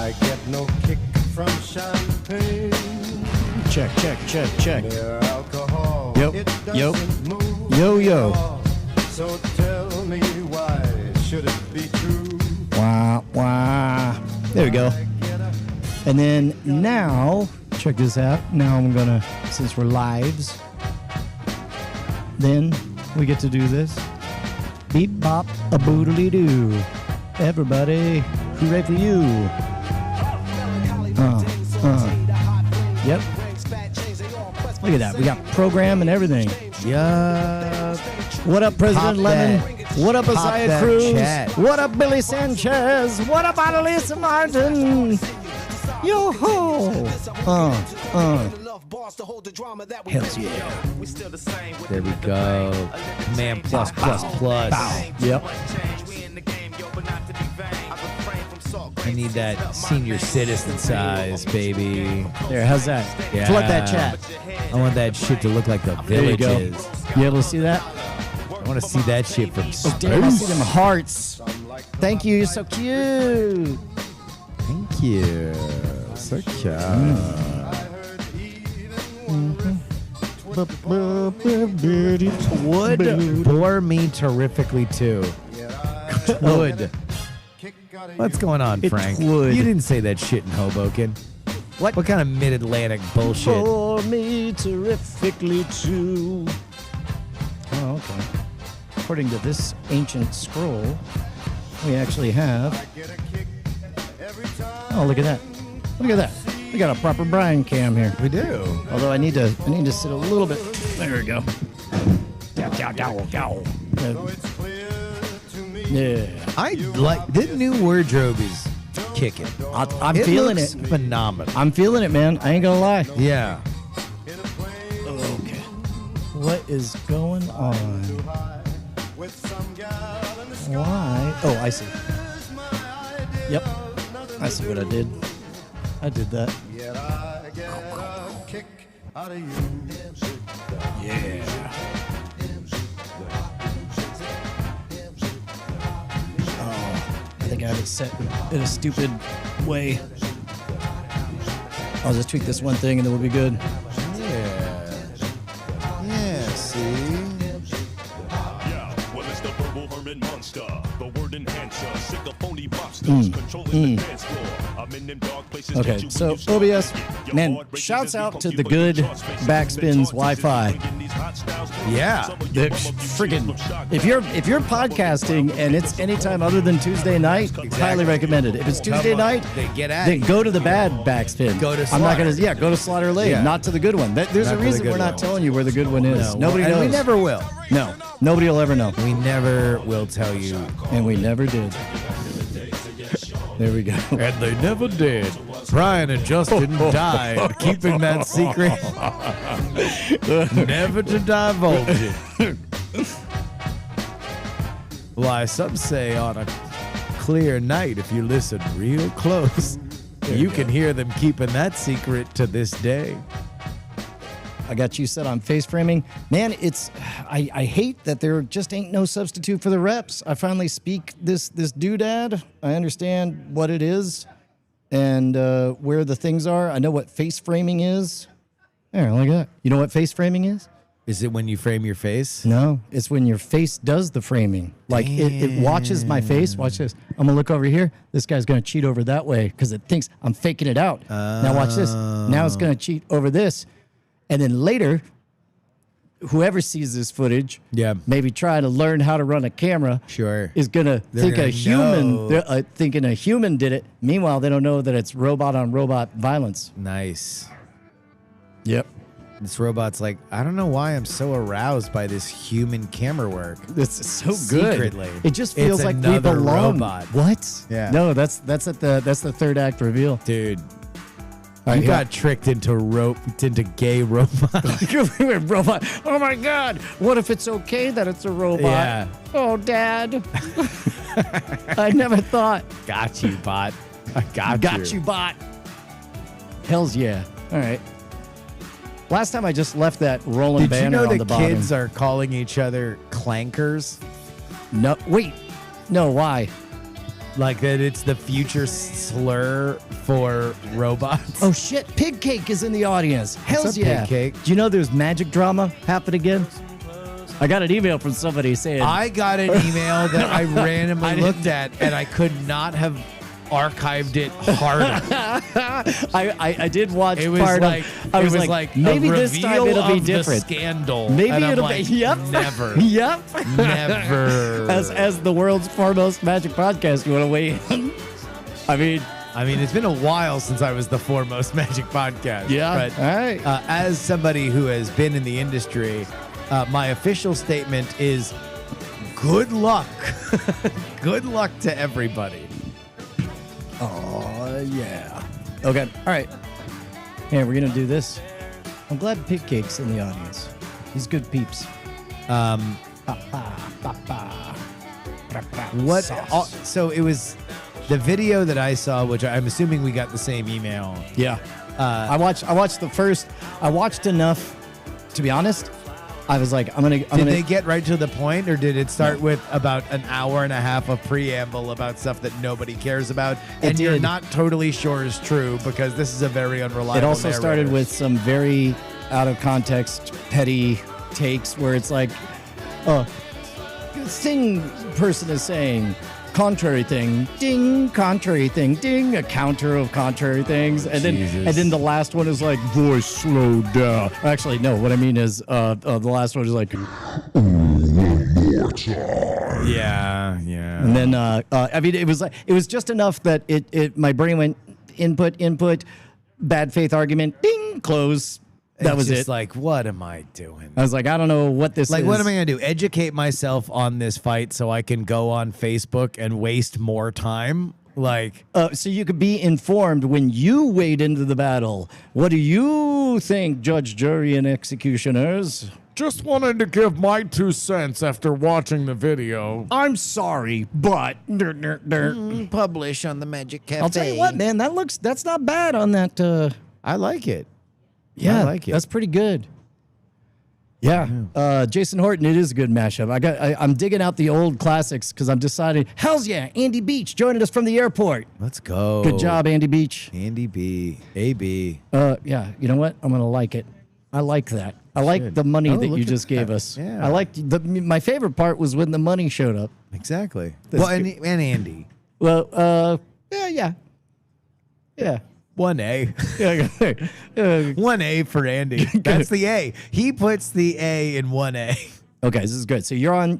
I get no kick from champagne. Check. Mere alcohol. Yep. It doesn't Yep. move Yo. me at all. So tell me why should it be true? Wah. There we go. And then now, check this out. Now I'm gonna, since we're lives, then we get to do this. Beep bop a boodly doo. Everybody, hooray for you. Yep. Look at that. We got program and everything. Yeah. What up, President Pop Lemon? that. What up, Pop Isaiah that Cruz? chat. What up, Billy Sanchez? What up, Annalisa Martin? Yo-ho! Hells yeah. There we go. Command plus. Yep. I need that senior citizen size, baby. There, how's that? Yeah. Flood that chat. I want that shit to look like the There you go. villages. You able to see that? I want to see that shit from space. Oh, damn, I see them hearts. Thank you, you're so cute. Thank you. So cute. Would bore me terrifically too. Would. What's going on, It Frank? would. You didn't say that shit in Hoboken. What kind of mid-Atlantic bullshit? For me terrifically too. Oh, okay. According to this ancient scroll, we actually have. Oh, look at that! Look at that! We got a proper Brian cam here. We do. Although I need to sit a little bit. There we go. Yeah, I like this new wardrobe is kicking. I'm feeling looks it. phenomenal. I'm feeling it, man. I ain't gonna lie. Yeah. Okay. What is going on? Why? Oh, I see. Yep. I see what I did. I did that. Yeah. I think I have it set in a stupid way. I'll just tweak this one thing and then we'll be good. Yeah. Yeah, see? Yeah, well, it's the verbal hermit monster, the word enhancer, sick of phony mobsters, controlling the dance floor. I'm in them dark places. Okay, so OBS, man, shouts out to the good Backspins Wi-Fi. Yeah. Friggin', if you're podcasting and it's anytime other than Tuesday night, highly recommended. If it's Tuesday night, Then get at then it. go to the bad Backspin. Go to I'm not gonna, Slaughter. go to Slaughter Lane, Yeah. not to the good one. There's Not a to the reason good we're not one. telling you where the good one is. Nobody and knows. we never will. No, nobody will ever know, We never will tell you. and we never did. There we go. And they never did. Brian and Justin died keeping that secret. Never to divulge it. Why, some say on a clear night, if you listen real close, you can hear them keeping that secret to this day. I got you set on face framing. Man, I hate that there just ain't no substitute for the reps. I finally speak this doodad. I understand what it is and where the things are. I know what face framing is. There, look at that. You know what face framing is? Is it when you frame your face? No, it's when your face does the framing. Like it watches my face. Watch this. I'm gonna look over here. This guy's gonna cheat over that way because it thinks I'm faking it out. Now watch this. Now it's gonna cheat over this. And then later, whoever sees this footage, Yeah. maybe trying to learn how to run a camera, Sure. is gonna They're think gonna a human, know. they're, thinking a human did it. Meanwhile, they don't know that it's robot on robot violence. Nice. Yep. This robot's like, I don't know why I'm so aroused by this human camera work. It's so good. Secretly. It just It's feels like we another belong. robot. What? Yeah. No, that's the third act reveal. Dude, All right, you got tricked into gay robot. robot. Oh my God! What if it's okay that it's a robot? Yeah. Oh, Dad. I never thought. Got you, bot. I got You, bot. Hell's yeah. All right. Last time I just left that rolling Did you banner know on that the bottom. kids are calling each other clankers? No, wait. No, why? Like that it's the future slur for robots. Oh shit, Pig Cake is in the audience. Hells up, yeah. Pig Cake? Do you know there's magic drama happening again? I got an email from somebody saying I got an email that I randomly looked at, and I could not have archived it harder. I did watch It was part like of I it was was like, like maybe a this time reveal it'll be of the different. scandal. Maybe And I'm it'll like, be yep. never, Yep. never. As the world's foremost magic podcast, you want to weigh in? I mean, it's been a while since I was the foremost magic podcast. yeah. But All right. as somebody who has been in the industry, my official statement is good luck. Good luck to everybody. Oh, yeah. Okay. All right. Hey, we're going to do this. I'm glad Pig Cake's in the audience. He's good peeps. What? Sauce. So it was the video that I saw, which I'm assuming we got the same email. Yeah. I watched the first. I watched enough, to be honest. I was like, Did they get right to the point, or did it start with about an hour and a half of preamble about stuff that nobody cares about, and you're did. not totally sure is true because this is a very unreliable It also started narrator. with some very out of context, petty takes where it's like, thing person is saying, contrary thing, ding, contrary thing, ding, a counter of contrary things, and then the last one is like voice slow down. Actually, no, what I mean is the last one is like, yeah. and then I mean it was just enough that it my brain went input, bad faith argument, ding, close. That was just it. like, what am I doing? I was like, I don't know what this Like, is. what am I going to do? Educate myself on this fight so I can go on Facebook and waste more time? Like, So you could be informed when you wade into the battle. What do you think, judge, jury, and executioners? Just wanted to give my 2 cents after watching the video. I'm sorry, but publish on the Magic Cafe. I'll tell you what, man, that's not bad on that. I like it. Yeah, I like it. That's pretty good. Yeah, Jason Horton, it is a good mashup. I'm digging out the old classics because I'm deciding. Hells yeah, Andy Beach joining us from the airport. Let's go. Good job, Andy Beach. Andy B. AB. Yeah, you know what? I'm gonna like it. I like that. I like the money that look you at just gave that. us. Yeah. I liked my favorite part was when the money showed up. Exactly. That's Well, and Andy. Well, yeah. 1A. Yeah. 1A for Andy. That's the A. He puts the A in 1A. Okay, this is good. So you're on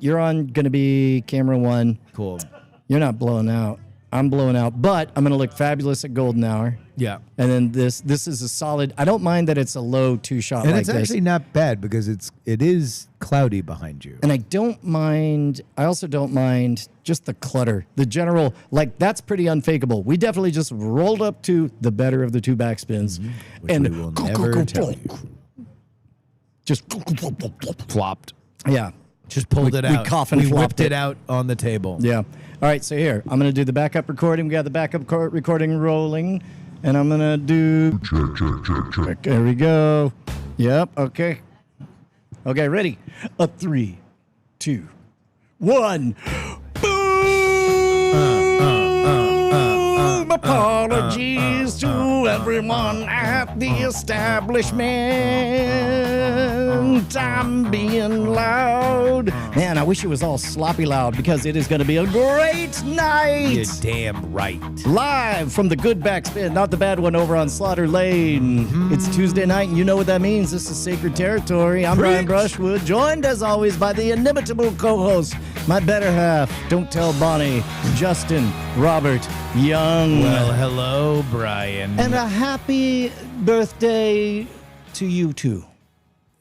gonna be camera 1. Cool. You're not blowing out. I'm blowing out, but I'm gonna look fabulous at golden hour. Yeah. And then this is a solid. I don't mind that it's a low 2-shot And like it's this. actually not bad because it is cloudy behind you. And I also don't mind just the clutter. The general, like, that's pretty unfakeable. We definitely just rolled up to the better of the 2 backspins. Which and we will never tell you. Just Flopped. yeah. Just pulled it out. We cough and we flopped whipped it out on the table. Yeah. All right, so here, I'm going to do the backup recording. We got the backup recording rolling. And I'm going to do... Check. There we go. Yep, okay. Okay, ready? 3, 2, 1. Boom! Apologies to everyone at the establishment. I'm being loud. Man, I wish it was all sloppy loud because it is going to be a great night. You're damn right. Live from the good backspin, not the bad one over on Slaughter Lane. It's Tuesday night, and you know what that means. This is sacred territory. I'm Brian Brushwood, joined as always by the inimitable co-host, my better half. Don't tell Bonnie, Justin Robert Young. Well, hello, Brian. And a happy birthday to you too.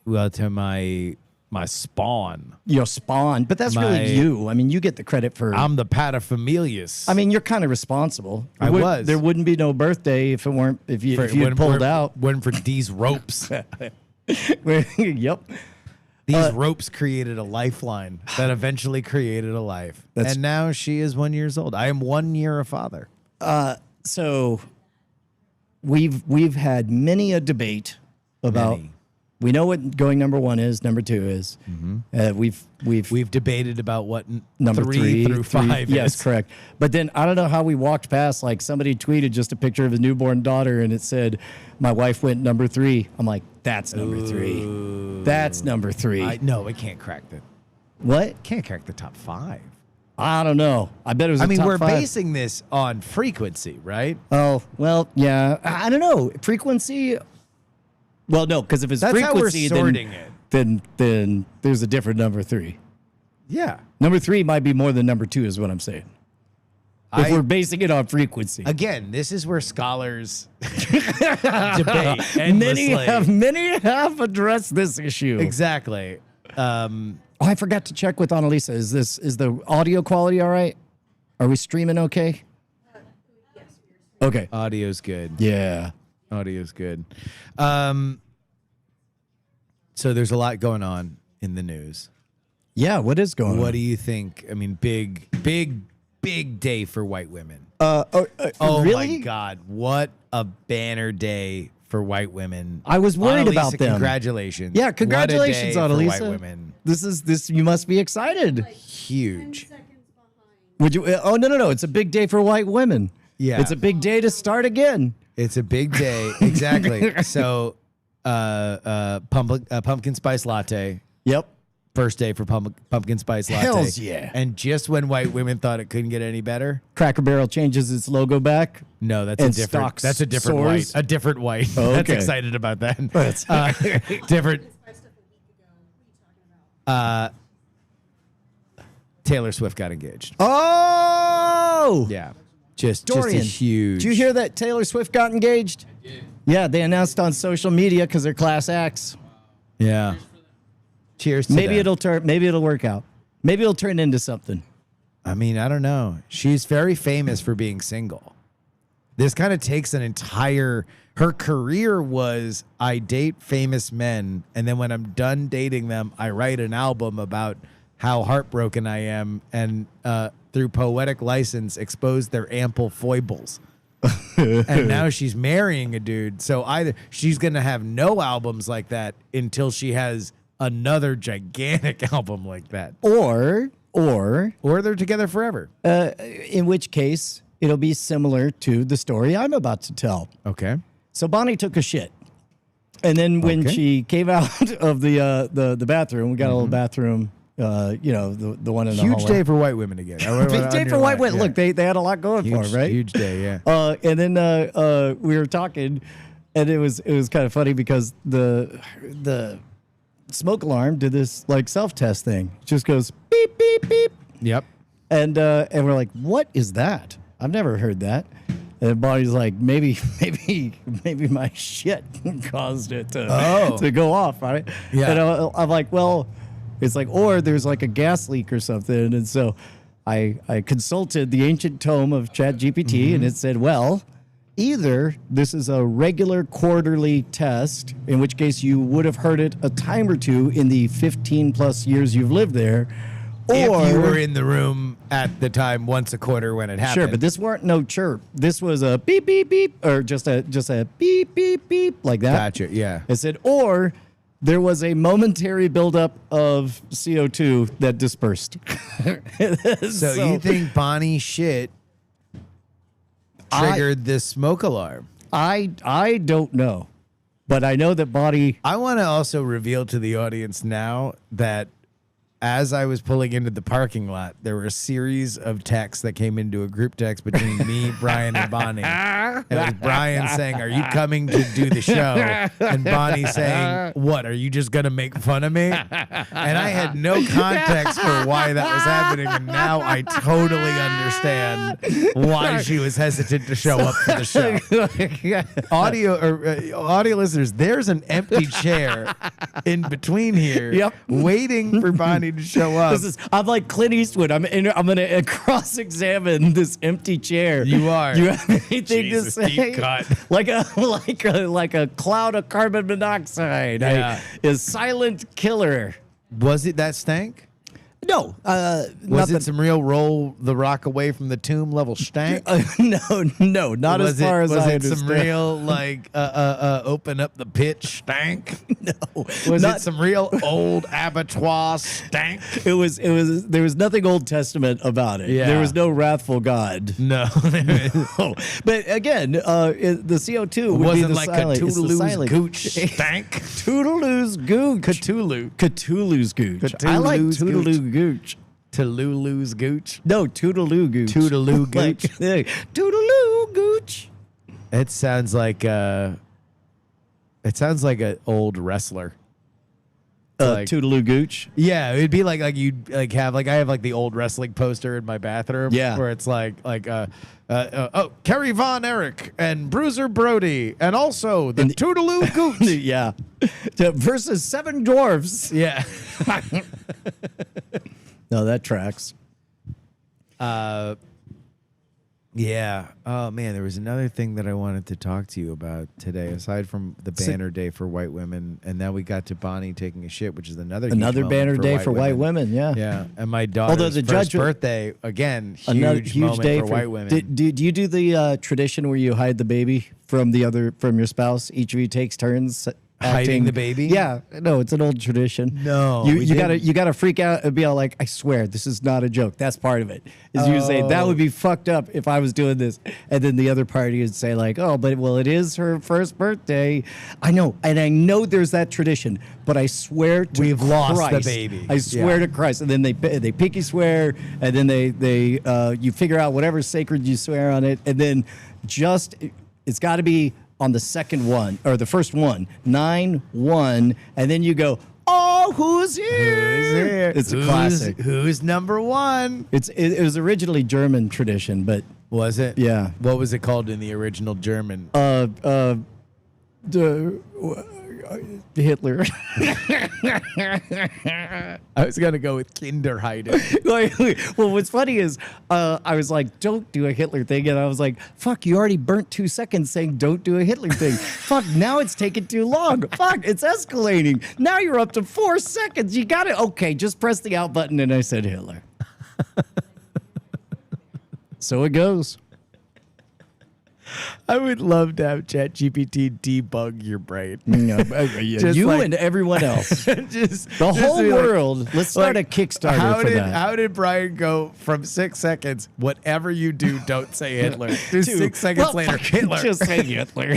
Well, to my spawn. Your spawn, but that's My- really you. I mean, you get the credit for. I'm the paterfamilias. I mean, you're kind of responsible. I was. There wouldn't be no birthday if you had pulled out. Went for these ropes. Yep. These ropes created a lifeline that eventually created a life. That's- And now she is 1 year old. I am 1 year a father. So we've had many a debate about Many. We know what going number 1 is, number 2 is. We've debated about what number 3 through 5 Yes, is. correct. But then I don't know how we walked past, like somebody tweeted just a picture of his newborn daughter and it said, my wife went number 3. I'm like, that's number 3. That's number 3. No, it can't crack the What? can't crack the top 5. I don't know. I bet it was I a mean, top we're 5. basing this on frequency, right? Oh, well, yeah. I don't know. Frequency. Well, no, because if it's That's how we're frequency, sorting it. then there's a different number 3. Yeah. Number 3 might be more than number 2, is what I'm saying. If we're basing it on frequency. Again, this is where scholars debate endlessly. Many have addressed this issue. Exactly. Oh, I forgot to check with Annalisa. Is the audio quality all right? Are we streaming okay? Okay. Audio's good. Yeah. Audio's good. So there's a lot going on in the news. Yeah, what is going on? What do you think? I mean, big day for white women. Oh, my really? God. What a banner day for white women. I was worried Annalisa, about them. Congratulations. Yeah, congratulations, What a day Annalisa. for white women. This you must be excited. Huge. Would you? Oh no! It's a big day for white women. Yeah. It's a big day to start again. It's a big day. Exactly. So, pumpkin spice latte. Yep. First day for pumpkin spice latte. Hells yeah. And just when white women thought it couldn't get any better, Cracker Barrel changes its logo back. no, that's And a different. stocks That's a different soars. white. A different white. Oh, That's okay. excited about that. That's- Different. Taylor Swift got engaged. Oh, Yeah, just Dorian, a huge. Did you hear that Taylor Swift got engaged? I did. Yeah, they announced on social media because they're class acts. Yeah. Cheers to Maybe them. it'll work out. Maybe it'll turn into something. I mean, I don't know. She's very famous for being single. This kind of takes an entire. Her career was I date famous men, and then when I'm done dating them, I write an album about how heartbroken I am, and through poetic license, expose their ample foibles. And now she's marrying a dude, so either she's gonna have no albums like that until she has another gigantic album like that, Or or they're together forever. in which case it'll be similar to the story I'm about to tell. Okay. So Bonnie took a shit, and then when Okay. she came out of the bathroom, we got a little bathroom. The one in the Huge hallway. day for white women again. Big day for white women. Look, they had a lot going for huge, them, right? huge day, yeah. And then we were talking, and it was kind of funny because the smoke alarm did this like self-test thing. It just goes beep beep beep, Yep. and we're like, what is that? I've never heard that. And Bonnie's like, maybe my shit caused it to go off, right? Yeah. And I'm like, well, it's like, or there's like a gas leak or something. And so I consulted the ancient tome of ChatGPT, and it said, well, either this is a regular quarterly test, in which case you would have heard it a time or two in the 15 plus years you've lived there, or If you were in the room at the time once a quarter when it happened. sure, but this weren't no chirp. This was a beep beep beep, or just a beep beep beep like that. Gotcha, yeah. It said, or there was a momentary buildup of CO2 that dispersed. So you think Bonnie shit triggered this smoke alarm? I don't know, but I know that Bonnie. I want to also reveal to the audience now that as I was pulling into the parking lot, there were a series of texts that came into a group text between me, Brian, and Bonnie. And it was Brian saying, "Are you coming to do the show?" And Bonnie saying, "What? Are you just gonna make fun of me?" And I had no context for why that was happening, and now I totally understand why she was hesitant to show up for the show. Audio listeners, there's an empty chair in between here, Yep. waiting for Bonnie to show up. I'm like Clint Eastwood. I'm gonna cross-examine this empty chair. You are. You have anything Jesus, to say? deep cut. Like a cloud of carbon monoxide. Yeah. A silent killer. Was it that stank? No, Was it some real roll the rock away from the tomb level stank? no, not as far as I was it understand. some real like open up the pit stank? No, Was it some real old abattoir stank? It was. There was nothing Old Testament about it. Yeah. There was no wrathful God. No, Oh, but again, the CO2 it would be wasn't the like silent. It's the Cthulhu's silent. gooch stank. Toodaloo's gooch. Cthulhu. Cthulhu's gooch. I like Cthulhu's Toodaloo gooch. Toulouse gooch. No, Toodaloo gooch. Toodaloo Like, gooch. hey, Toodaloo gooch. It sounds like an old wrestler. Like- Toodaloo gooch. Yeah, it'd be like you'd like have like I have like the old wrestling poster in my bathroom. Yeah. where it's like Kerry Von Erich and Bruiser Brody and also the Toodaloo Gooch. Yeah. Versus 7 dwarfs. Yeah. No, that tracks. Yeah. Oh man, there was another thing that I wanted to talk to you about today, aside from the banner day for white women, and now we got to Bonnie taking a shit, which is another huge Another moment banner day for white women. Yeah. Yeah, and my daughter's the first judge would- birthday again. Another Huge huge moment day for white women. Do you do the tradition where you hide the baby from your spouse? Each of you takes turns Hiding acting the baby? Yeah, no, it's an old tradition. No, you we you gotta freak out and be all like, I swear this is not a joke. That's part of it. Is you say that would be fucked up if I was doing this, and then the other party would say like, oh, but well, it is her first birthday. I know, and I know there's that tradition, but I swear to We've lost the Christ, baby. I swear Yeah. to Christ, and then they pinky swear, and then they you figure out whatever sacred you swear on it, and then just it's got to be on the second one or the first one, 9-1, and then you go, oh, who's here? It's a classic. Who's number one? It was originally German tradition, but Was it? Yeah. What was it called in the original German? Hitler. I was gonna go with Kinderheiden. Well, what's funny is I was like, don't do a Hitler thing. And I was like, fuck, you already burnt 2 seconds saying don't do a Hitler thing. Fuck, now it's taking too long. Fuck, it's escalating. Now you're up to 4 seconds. You got it. Okay, just press the out button. And I said Hitler. So it goes. I would love to have ChatGPT debug your brain. You like- and everyone else. just The whole be like- world. Let's start a Kickstarter how for did, that. How did Brian go from 6 seconds, whatever you do, don't say Hitler, to 6 seconds Well, later, fuck, Hitler? Just say Hitler.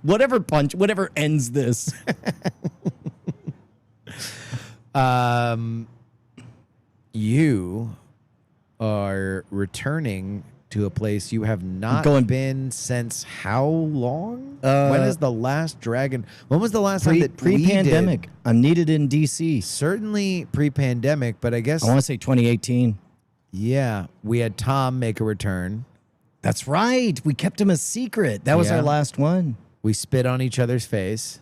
whatever ends this. You are returning to a place you have not Going- been since how long? When is the last Dragon? When was the last time that we Pre-pandemic. did? I'm needed in DC. Certainly pre-pandemic, but I guess I want to say 2018. yeah, we had Tom make a return. That's right. We kept him a secret. That was Yeah. our last one. We spit on each other's face.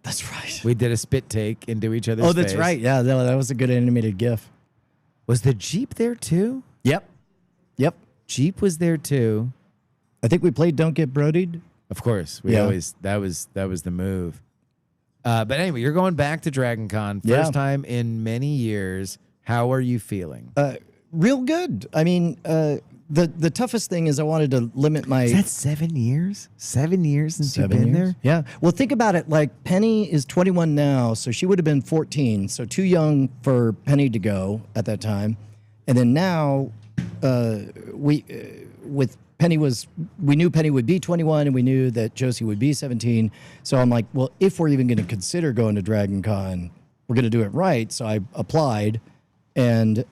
That's right. We did a spit take into each other's Oh, that's face. right. Yeah, that was a good animated GIF. Was the Jeep there too? Yep. Jeep was there too. I think we played Don't Get Brodied. Of course. We Yeah. always that was the move. But anyway, you're going back to Dragon Con. First Yeah. time in many years. How are you feeling? Real good. I mean, the toughest thing is I wanted to limit my... Is that 7 years? 7 years since you've 7 been years? there? Yeah. Well, think about it. Like Penny is 21 now, so she would have been 14. So too young for Penny to go at that time. And then now, we knew Penny would be 21, and we knew that Josie would be 17. So I'm like, well, if we're even going to consider going to Dragon Con, we're going to do it right. So I applied and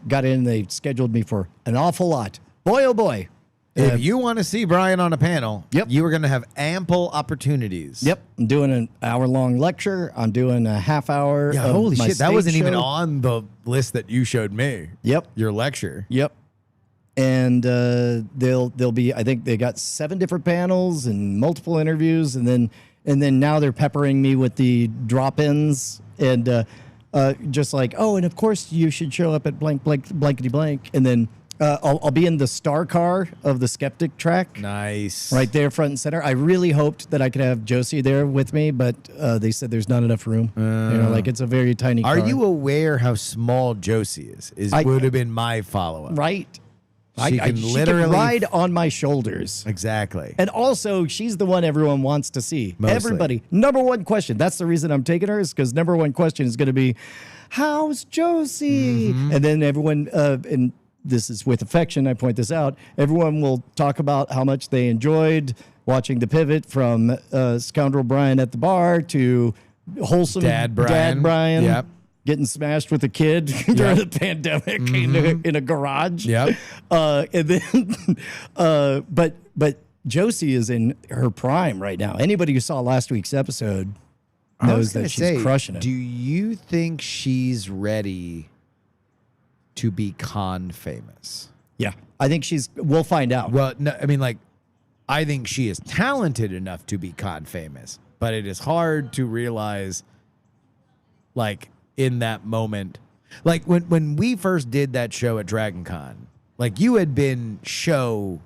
got in. They scheduled me for an awful lot. Boy, oh boy. If you want to see Brian on a panel, Yep. you are going to have ample opportunities. Yep, I'm doing an hour-long lecture. I'm doing a half hour. Yeah, of holy my shit. That stage wasn't even show. on the list that you showed me. Yep, Your lecture. yep. And they'll be. I think they got 7 different panels and multiple interviews, and then now they're peppering me with the drop-ins and just like, oh, and of course you should show up at blank blankety blank, and then I'll be in the star car of the Skeptic track. Nice. Right there, front and center. I really hoped that I could have Josie there with me, but they said there's not enough room. Like it's a very tiny car. Are you aware how small Josie is? Would have been my follow-up. right? She can she literally ride on my shoulders. Exactly. And also, she's the one everyone wants to see. Mostly. Everybody. Number one question. That's the reason I'm taking her, is because number one question is going to be, how's Josie? And then everyone, and this is with affection, I point this out, everyone will talk about how much they enjoyed watching the pivot from Scoundrel Brian at the bar to wholesome Dad Brian. Yep. Getting smashed with a kid during the pandemic in a garage. Yep. And then, but Josie is in her prime right now. Anybody who saw last week's episode knows that she's crushing it. Do you think she's ready to be con famous? Yeah, I think we'll find out. Well, no, I mean, like, I think she is talented enough to be con famous, but it is hard to realize, like, in that moment, like when we first did that show at Dragon Con, like you had been show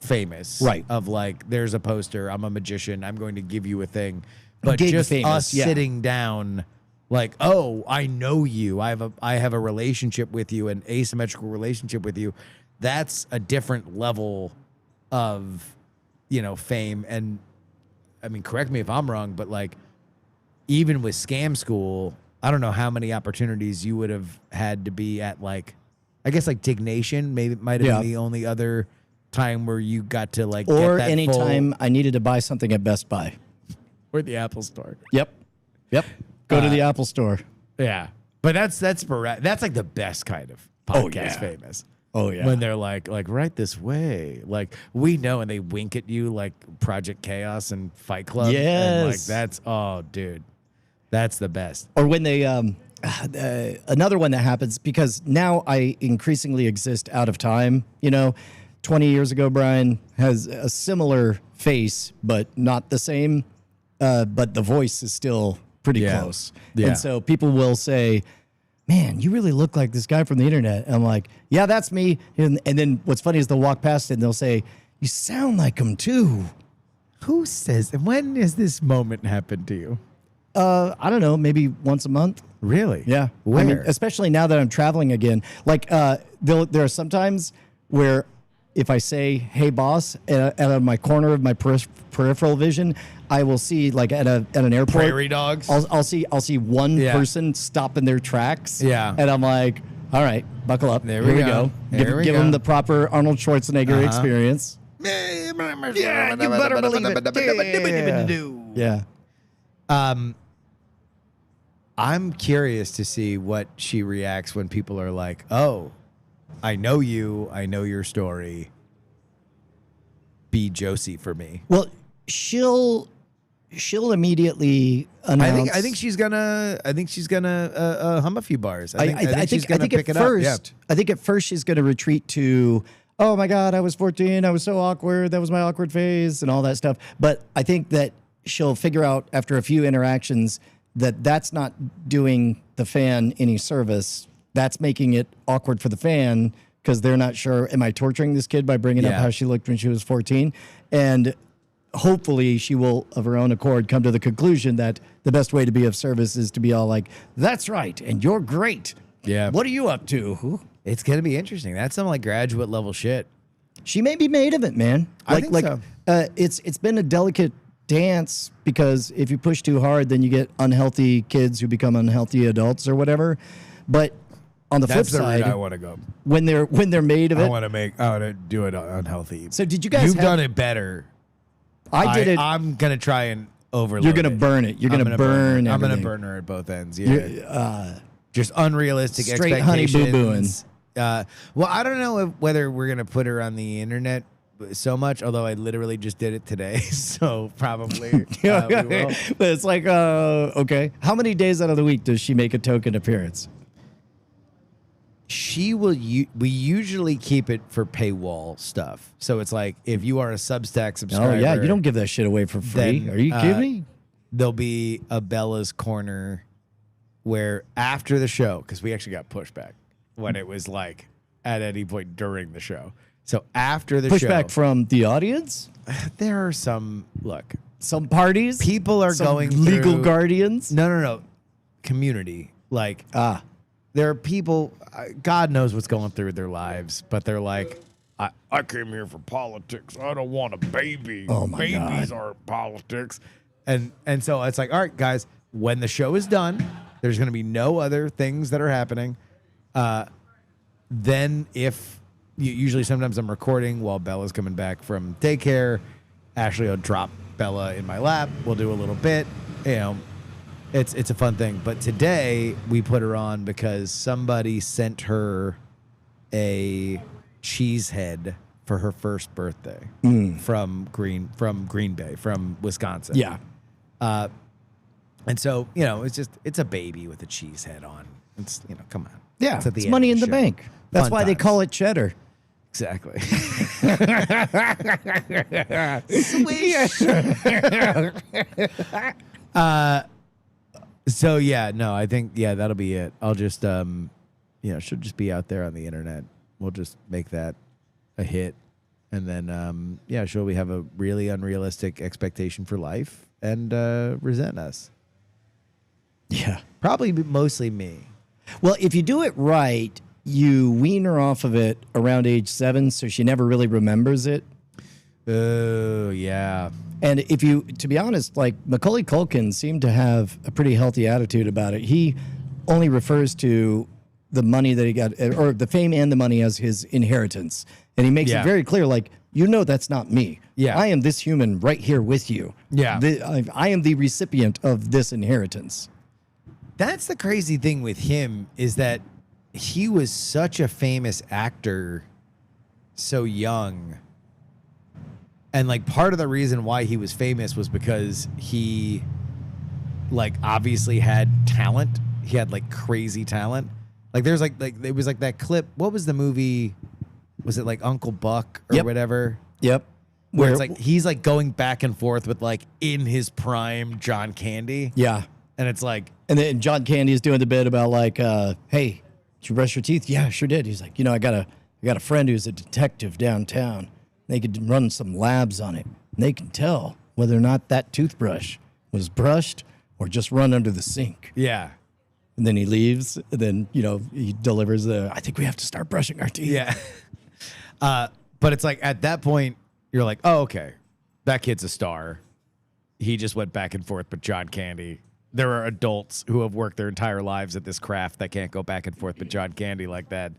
famous, right? Of like, there's a poster, I'm a magician, I'm going to give you a thing, but Gig just famous, us yeah. sitting down, like, oh, I know you, I have a relationship with you, an asymmetrical relationship with you. That's a different level of, fame. And I mean, correct me if I'm wrong, but like, even with Scam School, I don't know how many opportunities you would have had to be at, like, I guess like Dignation maybe might have been the only other time where you got to like or get that anytime I needed to buy something at Best Buy. or the Apple Store. Yep. Go to the Apple Store. Yeah, but that's like the best kind of podcast yeah. famous. Oh yeah. When they're like right this way, like we know, and they wink at you like Project Chaos and Fight Club. And like Yes. that's dude. That's the best. Or when they, another one that happens, because now I increasingly exist out of time. 20 years ago, Brian has a similar face, but not the same. But the voice is still pretty close. Yeah. And so people will say, man, you really look like this guy from the internet. And I'm like, yeah, that's me. And then what's funny is they'll walk past it and they'll say, you sound like him too. Who says? And when has this moment happened to you? I don't know, maybe once a month. Really? Yeah. Where? I mean, especially now that I'm traveling again. Like, there are some times where if I say, hey, boss, out of my corner of my peripheral vision, I will see, like, at an airport. Prairie dogs? I'll see one Yeah. person stop in their tracks. Yeah. And I'm like, all right, buckle up. There Here we we go. go. There we Give go. them the proper Arnold Schwarzenegger experience. Yeah, you better believe it. Yeah. I'm curious to see what she reacts when people are like, "Oh, I know you. I know your story. Be Josie for me." Well, she'll immediately announce. I think she's gonna hum a few bars. I think she's gonna pick it first, up. Yeah. I think at first she's gonna retreat to, oh my God, I was 14, I was so awkward, that was my awkward phase, and all that stuff. But I think that she'll figure out after a few interactions that that's not doing the fan any service. That's making it awkward for the fan because they're not sure, am I torturing this kid by bringing up Yeah. how she looked when she was 14? And hopefully she will, of her own accord, come to the conclusion that the best way to be of service is to be all like, that's right, and you're great. Yeah. What are you up to? It's gonna be interesting. That's some like graduate level shit. She may be made of it, man. I think so. It's been a delicate dance because if you push too hard, then you get unhealthy kids who become unhealthy adults or whatever. But on the That's flip the route side, I want to go. when they're made of I it. want to do it unhealthy. So did you guys? You've have- done it better. I did it. I'm gonna try and overload. You're gonna it. burn it. You're I'm gonna burn. I'm gonna everything. burn her at both ends. Yeah. Just unrealistic Straight honey expectations. boo-booing. Well, I don't know whether we're gonna put her on the internet so much. Although I literally just did it today, so probably we will. But it's like, okay. How many days out of the week does she make a token appearance? She will. We usually keep it for paywall stuff. So it's like if you are a Substack subscriber. Oh yeah, you don't give that shit away for free. then, Are you kidding me? There'll be a Bella's Corner where after the show, because we actually got pushback when it was like, at any point during the show. So after the show, Pushback from the audience, there are some some parties, people are some going legal through- guardians. No. Community. Like, there are people, God knows what's going through their lives, but they're like, I came here for politics. I don't want a baby. Oh, my Babies God. aren't politics. and so it's like, all right, guys, when the show is done, there's going to be no other things that are happening. Then usually sometimes I'm recording while Bella's coming back from daycare. Ashley will drop Bella in my lap. We'll do a little bit. You know, it's a fun thing. But today we put her on because somebody sent her a cheese head for her first birthday from Green Bay, from Wisconsin. Yeah. And so, you know, it's a baby with a cheese head on. It's, you know, come on. Yeah, at the it's end money of in the show. bank. That's Fun why they times. call it cheddar. Exactly. So yeah, no, I think that'll be it. I'll just she'll just be out there on the internet. We'll just make that a hit, and then she'll have a really unrealistic expectation for life and resent us. Yeah. Probably mostly me. Well, if you do it right, you wean her off of it around age 7, so she never really remembers it. Oh yeah. And if you, to be honest, like Macaulay Culkin seemed to have a pretty healthy attitude about it. He only refers to the money that he got, or the fame and the money, as his inheritance. And he makes Yeah. it very clear, like, you know, that's not me. Yeah. I am this human right here with you. Yeah. I am the recipient of this inheritance. That's the crazy thing with him, is that he was such a famous actor so young. And like part of the reason why he was famous was because he like obviously had talent. He had like crazy talent. Like there's like it was like that clip. What was the movie? Was it like Uncle Buck or Yep. whatever? Yep. Where it's like he's like going back and forth with like in his prime John Candy. Yeah. And it's like, And then John Candy is doing the bit about like, hey, did you brush your teeth? Yeah, sure did. He's like, you know, I got a friend who's a detective downtown. They could run some labs on it. And they can tell whether or not that toothbrush was brushed or just run under the sink. yeah. And then he leaves. And then, you know, he delivers I think we have to start brushing our teeth. Yeah. But it's like at that point, you're like, oh, okay, that kid's a star. He just went back and forth with John Candy. There are adults who have worked their entire lives at this craft that can't go back and forth with John Candy like that.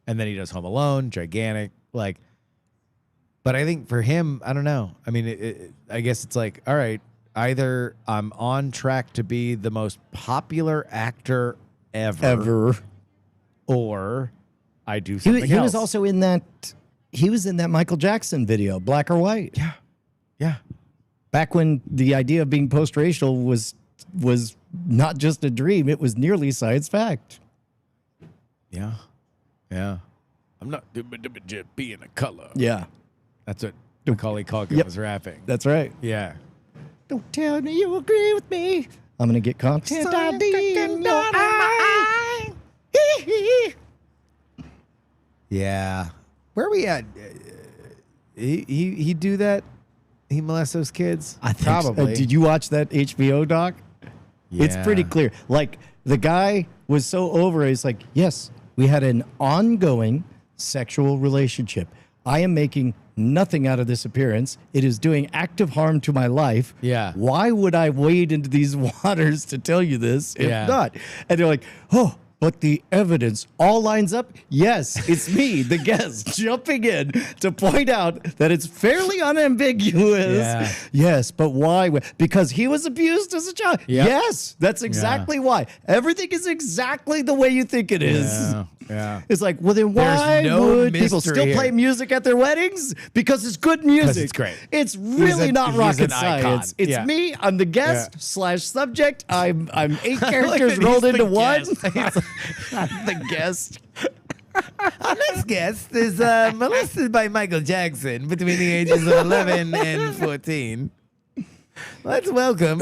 And then he does Home Alone, gigantic. Like, but I think for him, I don't know. I mean, I guess it's like, all right, either I'm on track to be the most popular actor ever. Or I do something He else. was also in that, he was in that Michael Jackson video, Black or White. Yeah. Back when the idea of being post-racial was not just a dream, it was nearly science fact. Yeah. Yeah. I'm not just being a color. Yeah, That's what Macaulay Culkin Yep. was rapping. that's right. Yeah. Don't tell me you agree with me. I'm gonna get content ID in your eye. Yeah. Where are we at? He do that? He molest those kids? I think so. Probably. Did you watch that HBO doc? It's Yeah. pretty clear. Like the guy was so over it. He's like, yes, we had an ongoing sexual relationship. I am making nothing out of this appearance. It is doing active harm to my life. Yeah. Why would I wade into these waters to tell you this if Yeah. not? And they're like, oh, but the evidence all lines up. Yes, it's me, the guest, jumping in to point out that it's fairly unambiguous. Yeah. Yes, but why? Because he was abused as a child. Yep. Yes, that's exactly why. Everything is exactly the way you think it is. Yeah. Yeah. It's like, well, then There's why no would people mystery still play here. music at their weddings? Because it's good music. it's great. It's really not he's rocket an icon. science. It's Yeah. me. I'm the guest / subject. I'm 8 characters He's rolled the into one. guest. I'm the guest. Our next guest is molested by Michael Jackson between the ages of 11 and 14. Let's welcome.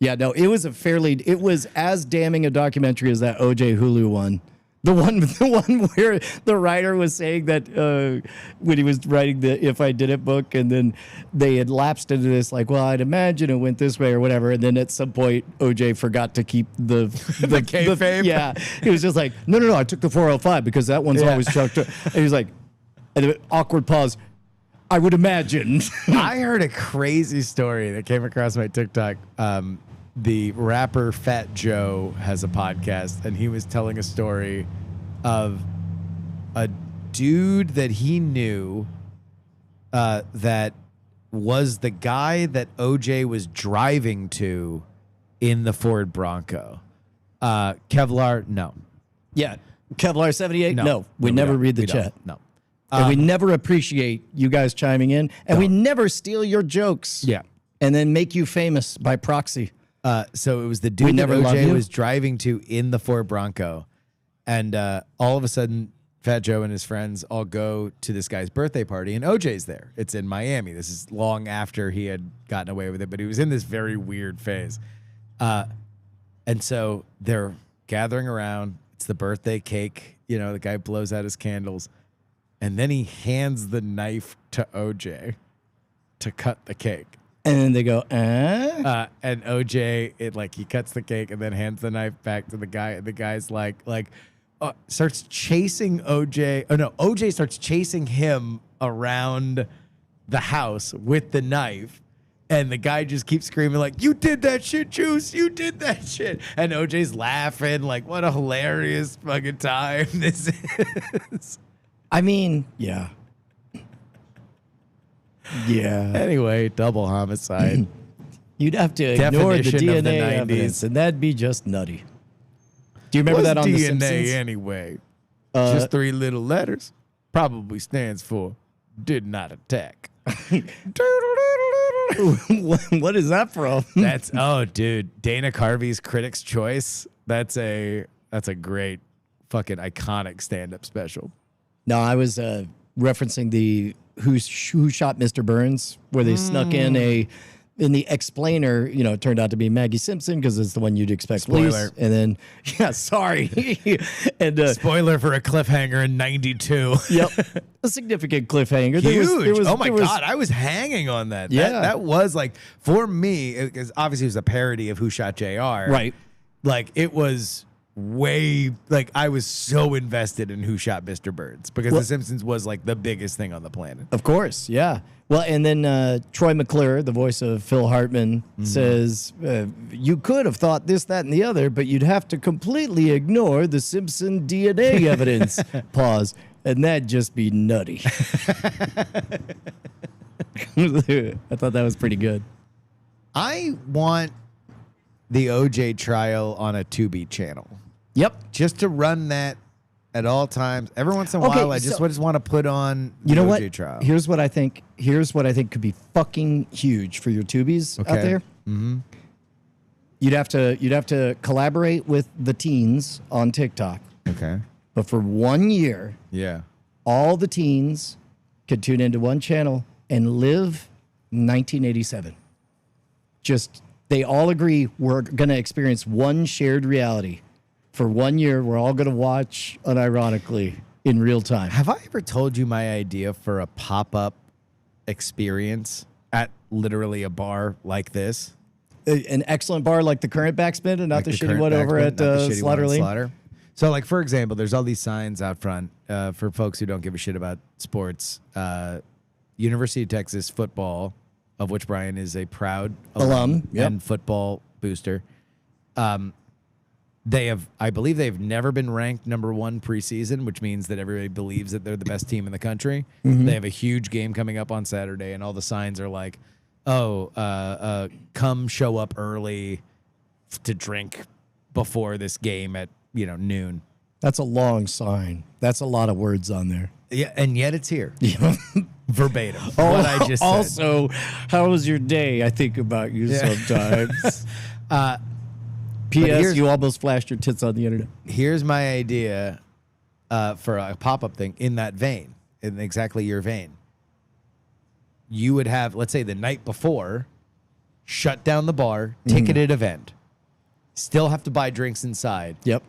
Yeah, no, it was as damning a documentary as that OJ Hulu one. The one where the writer was saying that when he was writing the "If I Did It" book, and then they had lapsed into this, like, well, I'd imagine it went this way or whatever, and then at some point OJ forgot to keep the kayfabe? Yeah, he was just like, no, I took the 405 because that one's Yeah. always chucked. And he was like, and an awkward pause. I would imagine. I heard a crazy story that came across my TikTok. The rapper Fat Joe has a podcast, and he was telling a story of a dude that he knew that was the guy that OJ was driving to in the Ford Bronco. Kevlar, no. Yeah, Kevlar 78. No, we No, never don't. read the We don't. chat. No. And we never appreciate you guys chiming in, and we never steal your jokes. Yeah. And then make you famous by proxy. So it was the dude that never love OJ you? was driving to in the Ford Bronco. And all of a sudden, Fat Joe and his friends all go to this guy's birthday party, and OJ's there. It's in Miami. This is long after he had gotten away with it, but he was in this very weird phase. And so they're gathering around. It's the birthday cake. You know, the guy blows out his candles. And then he hands the knife to OJ to cut the cake. And then they go, And OJ, he cuts the cake and then hands the knife back to the guy. And the guy's starts chasing OJ. Oh no, OJ starts chasing him around the house with the knife. And the guy just keeps screaming like, "You did that shit, Juice! You did that shit!" And OJ's laughing like, "What a hilarious fucking time this is." I mean, yeah. Yeah. Anyway, double homicide. You'd have to ignore the Definition of the DNA 90s. evidence, and that'd be just nutty. Do you remember What's that on DNA The Simpsons? anyway? Just 3 little letters. Probably stands for "did not attack." What is that from? That's dude, Dana Carvey's Critics' Choice. That's a great fucking iconic stand-up special. No, I was referencing the Who Shot Mr. Burns, where they snuck in the explainer, it turned out to be Maggie Simpson because it's the one you'd expect Spoiler. least. And then, sorry. And Spoiler for a cliffhanger in '92. yep, a significant cliffhanger. Huge. Oh my there was- God. I was hanging on that. Yeah. That was like, for me, because obviously it was a parody of Who Shot JR. Right. Like, it was way, like, I was so invested in Who Shot Mr. Burns because The Simpsons was like the biggest thing on the planet. Of course, yeah. Well, and then Troy McClure, the voice of Phil Hartman, says, you could have thought this, that, and the other, but you'd have to completely ignore the Simpson DNA evidence. Pause. And that'd just be nutty. I thought that was pretty good. I want the OJ trial on a Tubi channel. Yep. Just to run that at all times. Every once in a Okay, while, I just so- want to put on the You know OJ what? trial. Here's what I think could be fucking huge for your Tubies out Okay. there. Mm-hmm. You'd have to collaborate with the teens on TikTok, Okay. but for 1 year, Yeah. all the teens could tune into one channel and live 1987. Just they all agree we're going to experience one shared reality. For 1 year, we're all going to watch unironically in real time. Have I ever told you my idea for a pop-up experience at literally a bar like this? An excellent bar like the current Backspin and not Like the shitty current one over Backspin, at not the shitty one Slaughter in Lane. Slaughter. So, like, for example, there's all these signs out front for folks who don't give a shit about sports. University of Texas football, of which Brian is a proud Alum, yep. and football booster. I believe they've never been ranked number 1 preseason, which means that everybody believes that they're the best team in the country. Mm-hmm. They have a huge game coming up on Saturday, and all the signs are like, come show up early to drink before this game at noon. That's a long sign. That's a lot of words on there. Yeah, and yet it's here. Verbatim. What I just said. Also, how was your day? I think about you sometimes. P.S. You almost flashed your tits on the internet. Here's my idea for a pop-up thing in that vein, in exactly your vein. You would have, let's say, the night before, shut down the bar, ticketed event. Still have to buy drinks inside. Yep.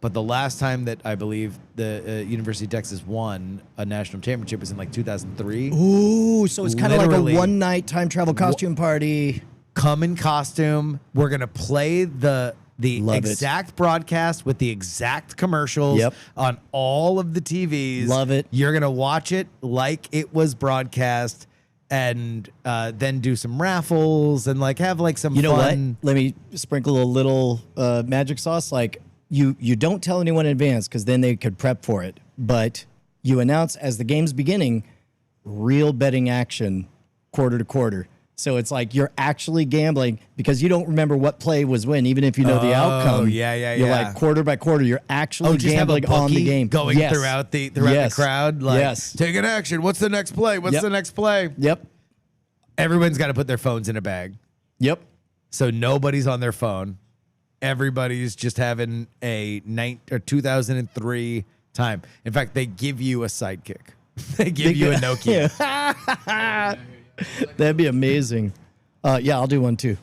But the last time that I believe the University of Texas won a national championship was in like 2003. Ooh, so it's kind of like a Literally. one night time travel costume party. Come in costume. We're gonna play the Love it. exact broadcast with the exact commercials Yep. on all of the TVs. Love it. You're gonna watch it like it was broadcast, and then do some raffles and like have like some You know fun. what? Let me sprinkle a little magic sauce. Like you don't tell anyone in advance because then they could prep for it. But you announce as the game's beginning, real betting action, quarter to quarter. So it's like you're actually gambling because you don't remember what play was when, even if you know the outcome. yeah, You're yeah. like quarter by quarter. You're actually just have a gambling on the bookie game going Yes. throughout the Yes. crowd. Like, Yes. take an action. What's the next play? What's Yep. the next play? Yep. Everyone's got to put their phones in a bag. Yep. So nobody's on their phone. Everybody's just having a 2003 time. In fact, they give you a sidekick. They give you a Nokia. That'd be amazing. Yeah, I'll do one too.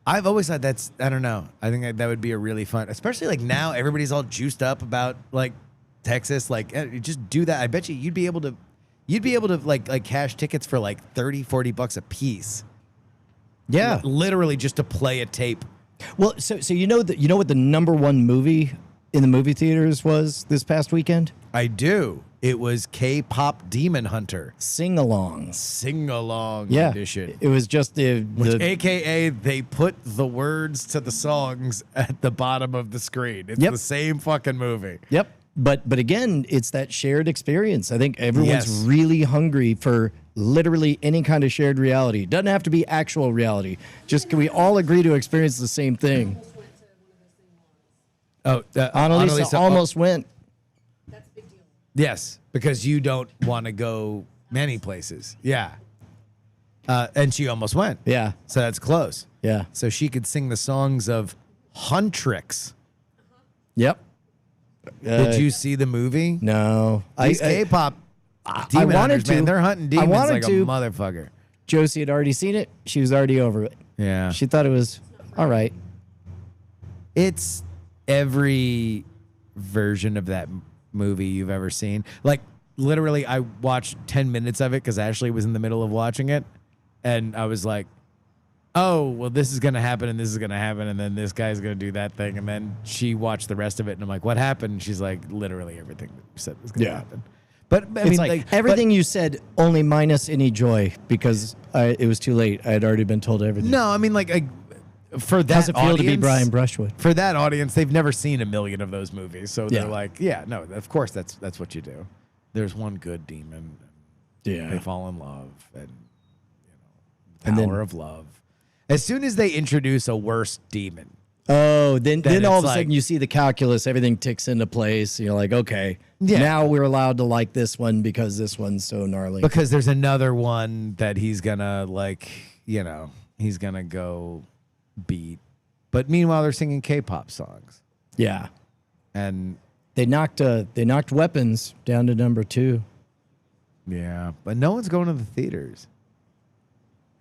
I've always thought I don't know. I think that would be a really fun, especially like now everybody's all juiced up about like Texas. Like you just do that. I bet you'd be able to like cash tickets for like $30-$40 a piece. Yeah. Literally just to play a tape. Well, so you know what the number one movie in the movie theaters was this past weekend? I do. It was K-pop Demon Hunter Sing-alongs. sing-along Yeah. edition. It was just Which, AKA, they put the words to the songs at the bottom of the screen. It's Yep. the same fucking movie. Yep. But again, it's that shared experience. I think everyone's Yes. really hungry for literally any kind of shared reality. Doesn't have to be actual reality. Just can we all agree to experience the same thing? Oh, Annalisa almost went. Yes, because you don't want to go many places. Yeah. And she almost went. Yeah. So that's close. Yeah. So she could sing the songs of Huntrix. Yep. Did you see the movie? No. These K-pop demon wanted hunters, man, to. they're hunting I demons wanted like to. a motherfucker. Josie had already seen it. She was already over it. Yeah. She thought it was all right. It's every version of that movie you've ever seen. Like, literally, I watched 10 minutes of it because Ashley was in the middle of watching it. And I was like, oh, well, this is going to happen and this is going to happen. And then this guy's going to do that thing. And then she watched the rest of it. And I'm like, what happened? And she's like, literally everything that you said was going to Yeah. happen. But, I It's mean, like everything you said, only minus any joy because it was too late. I had already been told everything. No, I mean, like, for that How's it feel to be audience- Brian Brushwood? For that audience, they've never seen a million of those movies, so they're Yeah. like, "Yeah, no, of course that's what you do." There's one good demon, Yeah. they fall in love, and And then- power of love. As soon as they introduce a worse demon, Oh, then Then all it's of a like- sudden you see the calculus, everything ticks into place. You're like, okay, Yeah. now we're allowed to like this one because this one's so gnarly. because there's another one that he's gonna he's gonna go beat. But meanwhile, they're singing K-pop songs, Yeah, and they knocked weapons down to number 2. yeah, but no one's going to the theaters.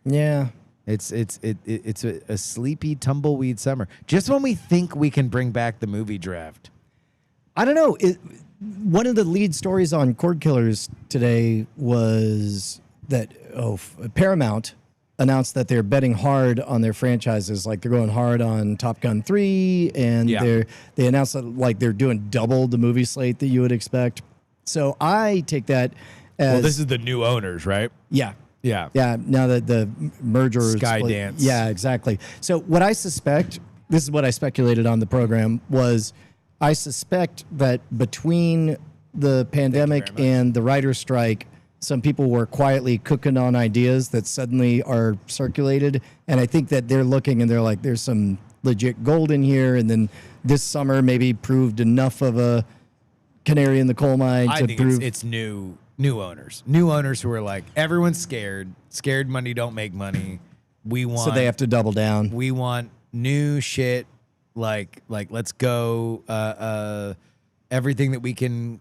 Yeah, It's a sleepy tumbleweed summer. Just when we think we can bring back the movie draft. I don't know. One of the lead stories on Cord Killers today was that Paramount announced that they're betting hard on their franchises. Like they're going hard on Top Gun 3, and Yeah. they announced that like they're doing double the movie slate that you would expect. So I take that as Well, this is the new owners, right? yeah. Yeah. Yeah, now that the merger is Skydance. Yeah, exactly. So what I suspect, this is what I speculated on the program, was I suspect that between the pandemic and the writer's strike, some people were quietly cooking on ideas that suddenly are circulated. And I think that they're looking and they're like, there's some legit gold in here. And then this summer maybe proved enough of a canary in the coal mine I to think prove. it's new owners who are like, everyone's scared money don't make money. We want so they have to double down. we want new shit, like let's go everything that we can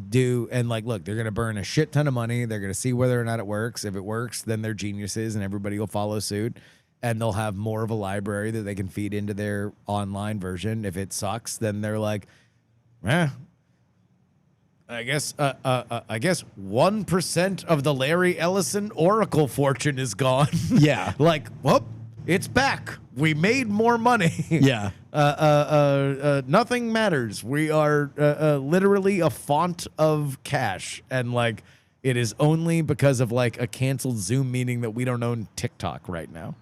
do. And like, look, they're gonna burn a shit ton of money. They're gonna see whether or not it works. If it works, then they're geniuses and everybody will follow suit. and they'll have more of a library that they can feed into their online version. If it sucks, then they're like, I guess 1% of the Larry Ellison Oracle fortune is gone. Yeah. Like, whoop, it's back. We made more money. Yeah. Nothing matters. We are literally a font of cash, and like it is only because of like a canceled Zoom meeting that we don't own TikTok right now.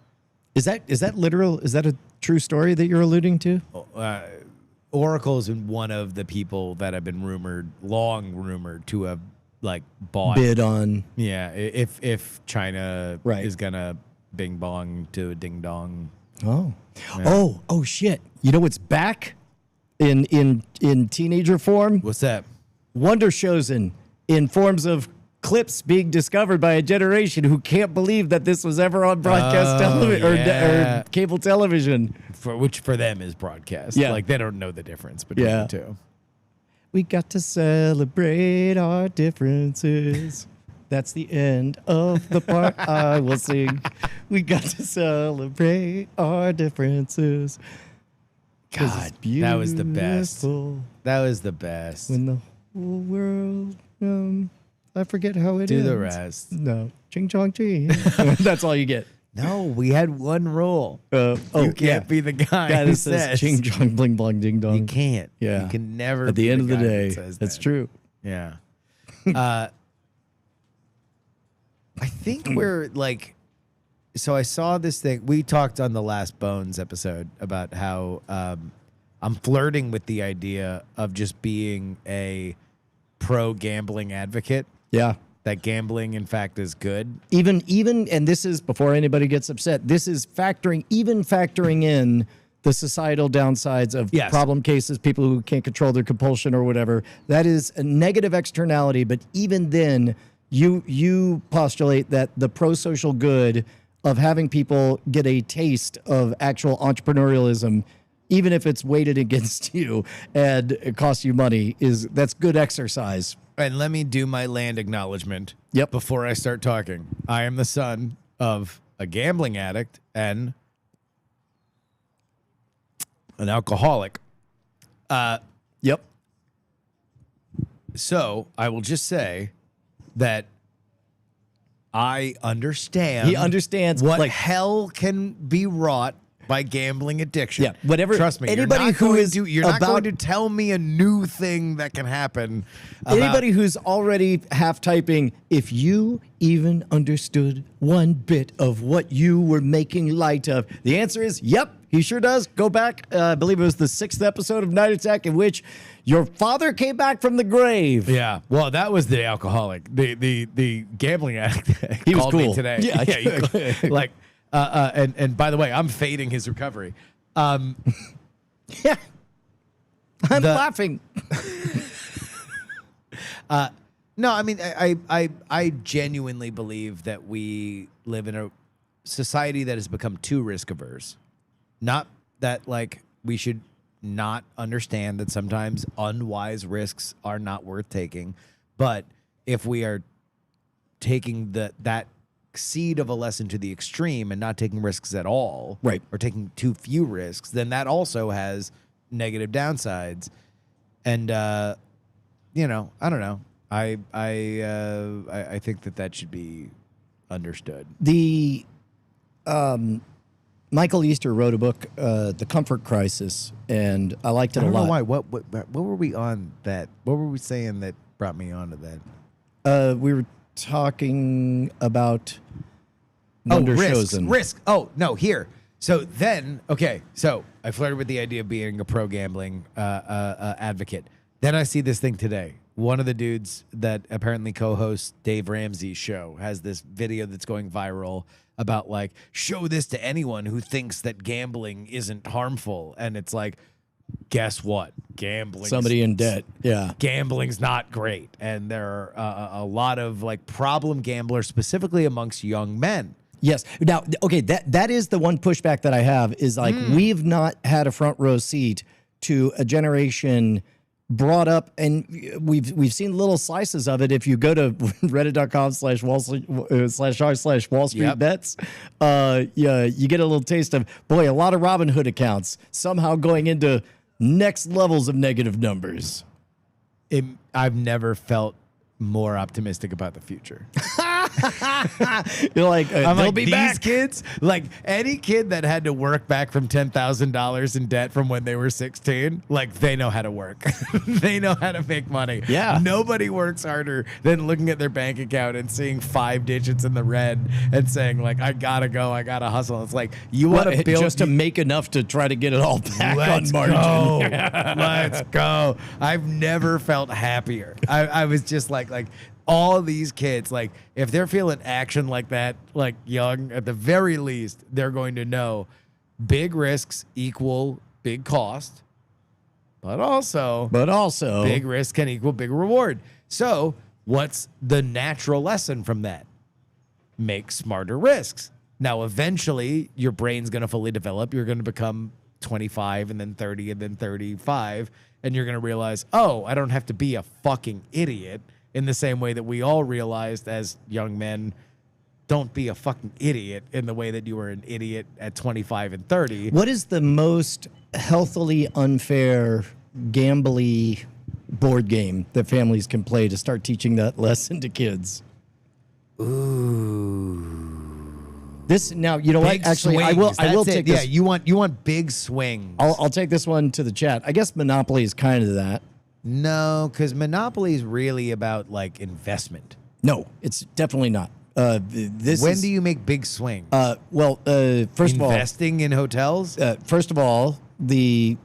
Is that literal? Is that a true story that you're alluding to? Oracle is one of the people that have been long rumored to have like bought. Bid on. Yeah, if China Right. is gonna bing bong to a ding dong. Oh. Oh shit. You know what's back in teenager form? What's that? Wonder Chosen in forms of clips being discovered by a generation who can't believe that this was ever on broadcast television yeah. or cable television. Which for them is broadcast. Yeah. Like they don't know the difference between Yeah. the two. We got to celebrate our differences. That's the end of the part I will sing. We got to celebrate our differences. 'Cause it's God, that was the best. beautiful That was the best. When the whole world, I forget how it Do ends. the rest. No, ching chong ching. That's all you get. No, we had one rule. You You can't be the guy Guy who that says says ching chong bling blong ding dong. you can't. Yeah. You can never. At the be end of the guy that day, says that's that. true. Yeah. I think we're like. So I saw this thing. We talked on the last Bones episode about how I'm flirting with the idea of just being a pro gambling advocate. Yeah. That gambling, in fact, is good. Even, and this is before anybody gets upset. This is factoring in the societal downsides of Yes. problem cases, people who can't control their compulsion or whatever. That is a negative externality. But even then, you postulate that the pro-social good of having people get a taste of actual entrepreneurialism, even if it's weighted against you and it costs you money, that's good exercise. And let me do my land acknowledgement. Yep. Before I start talking, I am the son of a gambling addict and an alcoholic. Yep. So I will just say that I understand. He understands, what like- hell can be wrought by gambling addiction. Yeah, whatever- Trust me. anybody you're not who going is to, you're not about- going to tell me a new thing that can happen. Anybody who's already half typing, if you even understood one bit of what you were making light of, the answer is yep, he sure does. Go back, I believe it was the 6th episode of Night Attack, in which your father came back from the grave. Yeah, well, that was the alcoholic, the gambling addict. He was called me cool. today. Yeah. he- like, and by the way, I'm fading his recovery. Yeah. I'm laughing. No, I mean, I genuinely believe that we live in a society that has become too risk averse. Not that like we should not understand that sometimes unwise risks are not worth taking, but if we are taking that seed of a lesson to the extreme and not taking risks at all, Right. or taking too few risks, then that also has negative downsides. And you know, I don't know. I think that should be understood. The Michael Easter wrote a book, The Comfort Crisis, and I liked it I don't a lot. know why. What were we on that? What were we saying that brought me onto that? We were talking about Wonder Chosen. Risk. Oh, no, here. So then, okay, so I flirted with the idea of being a pro gambling advocate. Then I see this thing today. One of the dudes that apparently co-hosts Dave Ramsey's show has this video that's going viral about like, show this to anyone who thinks that gambling isn't harmful. And it's like, guess what? Gambling. Somebody in debt. Yeah. Gambling's not great, and there are a lot of like problem gamblers, specifically amongst young men. Yes. Now, okay, that is the one pushback that I have is like we've not had a front row seat to a generation brought up, and we've seen little slices of it. If you go to reddit.com/Wall Street bets, yeah, you get a little taste of, boy, a lot of Robinhood accounts somehow going into next levels of negative numbers. I've never felt more optimistic about the future. You're like, I'm they'll like, be these back. kids, like any kid that had to work back from $10,000 in debt from when they were 16, like they know how to work. They know how to make money. Yeah. Nobody works harder than looking at their bank account and seeing 5 digits in the red and saying like, I gotta go, I gotta hustle. It's like, you want to build just to make enough to try to get it all back on margin. Go. Let's go. I've never felt happier. I was just like all these kids, like if they're feeling action like that, like young, at the very least, they're going to know big risks equal big cost, but also big risk can equal big reward. So what's the natural lesson from that? Make smarter risks. Now, eventually your brain's going to fully develop. You're going to become 25 and then 30 and then 35. And you're going to realize, oh, I don't have to be a fucking idiot. In the same way that we all realized as young men, don't be a fucking idiot in the way that you were an idiot at 25 and 30. What is the most healthily unfair, gambly board game that families can play to start teaching that lesson to kids? Ooh. This now, you know Big what? Actually, swings. I will That's take it. this. Yeah, you want big swings. I'll take this one to the chat. I guess Monopoly is kind of that. No, because Monopoly is really about like investment. No, it's definitely not. When do you make big swings? First of all, Investing in hotels? The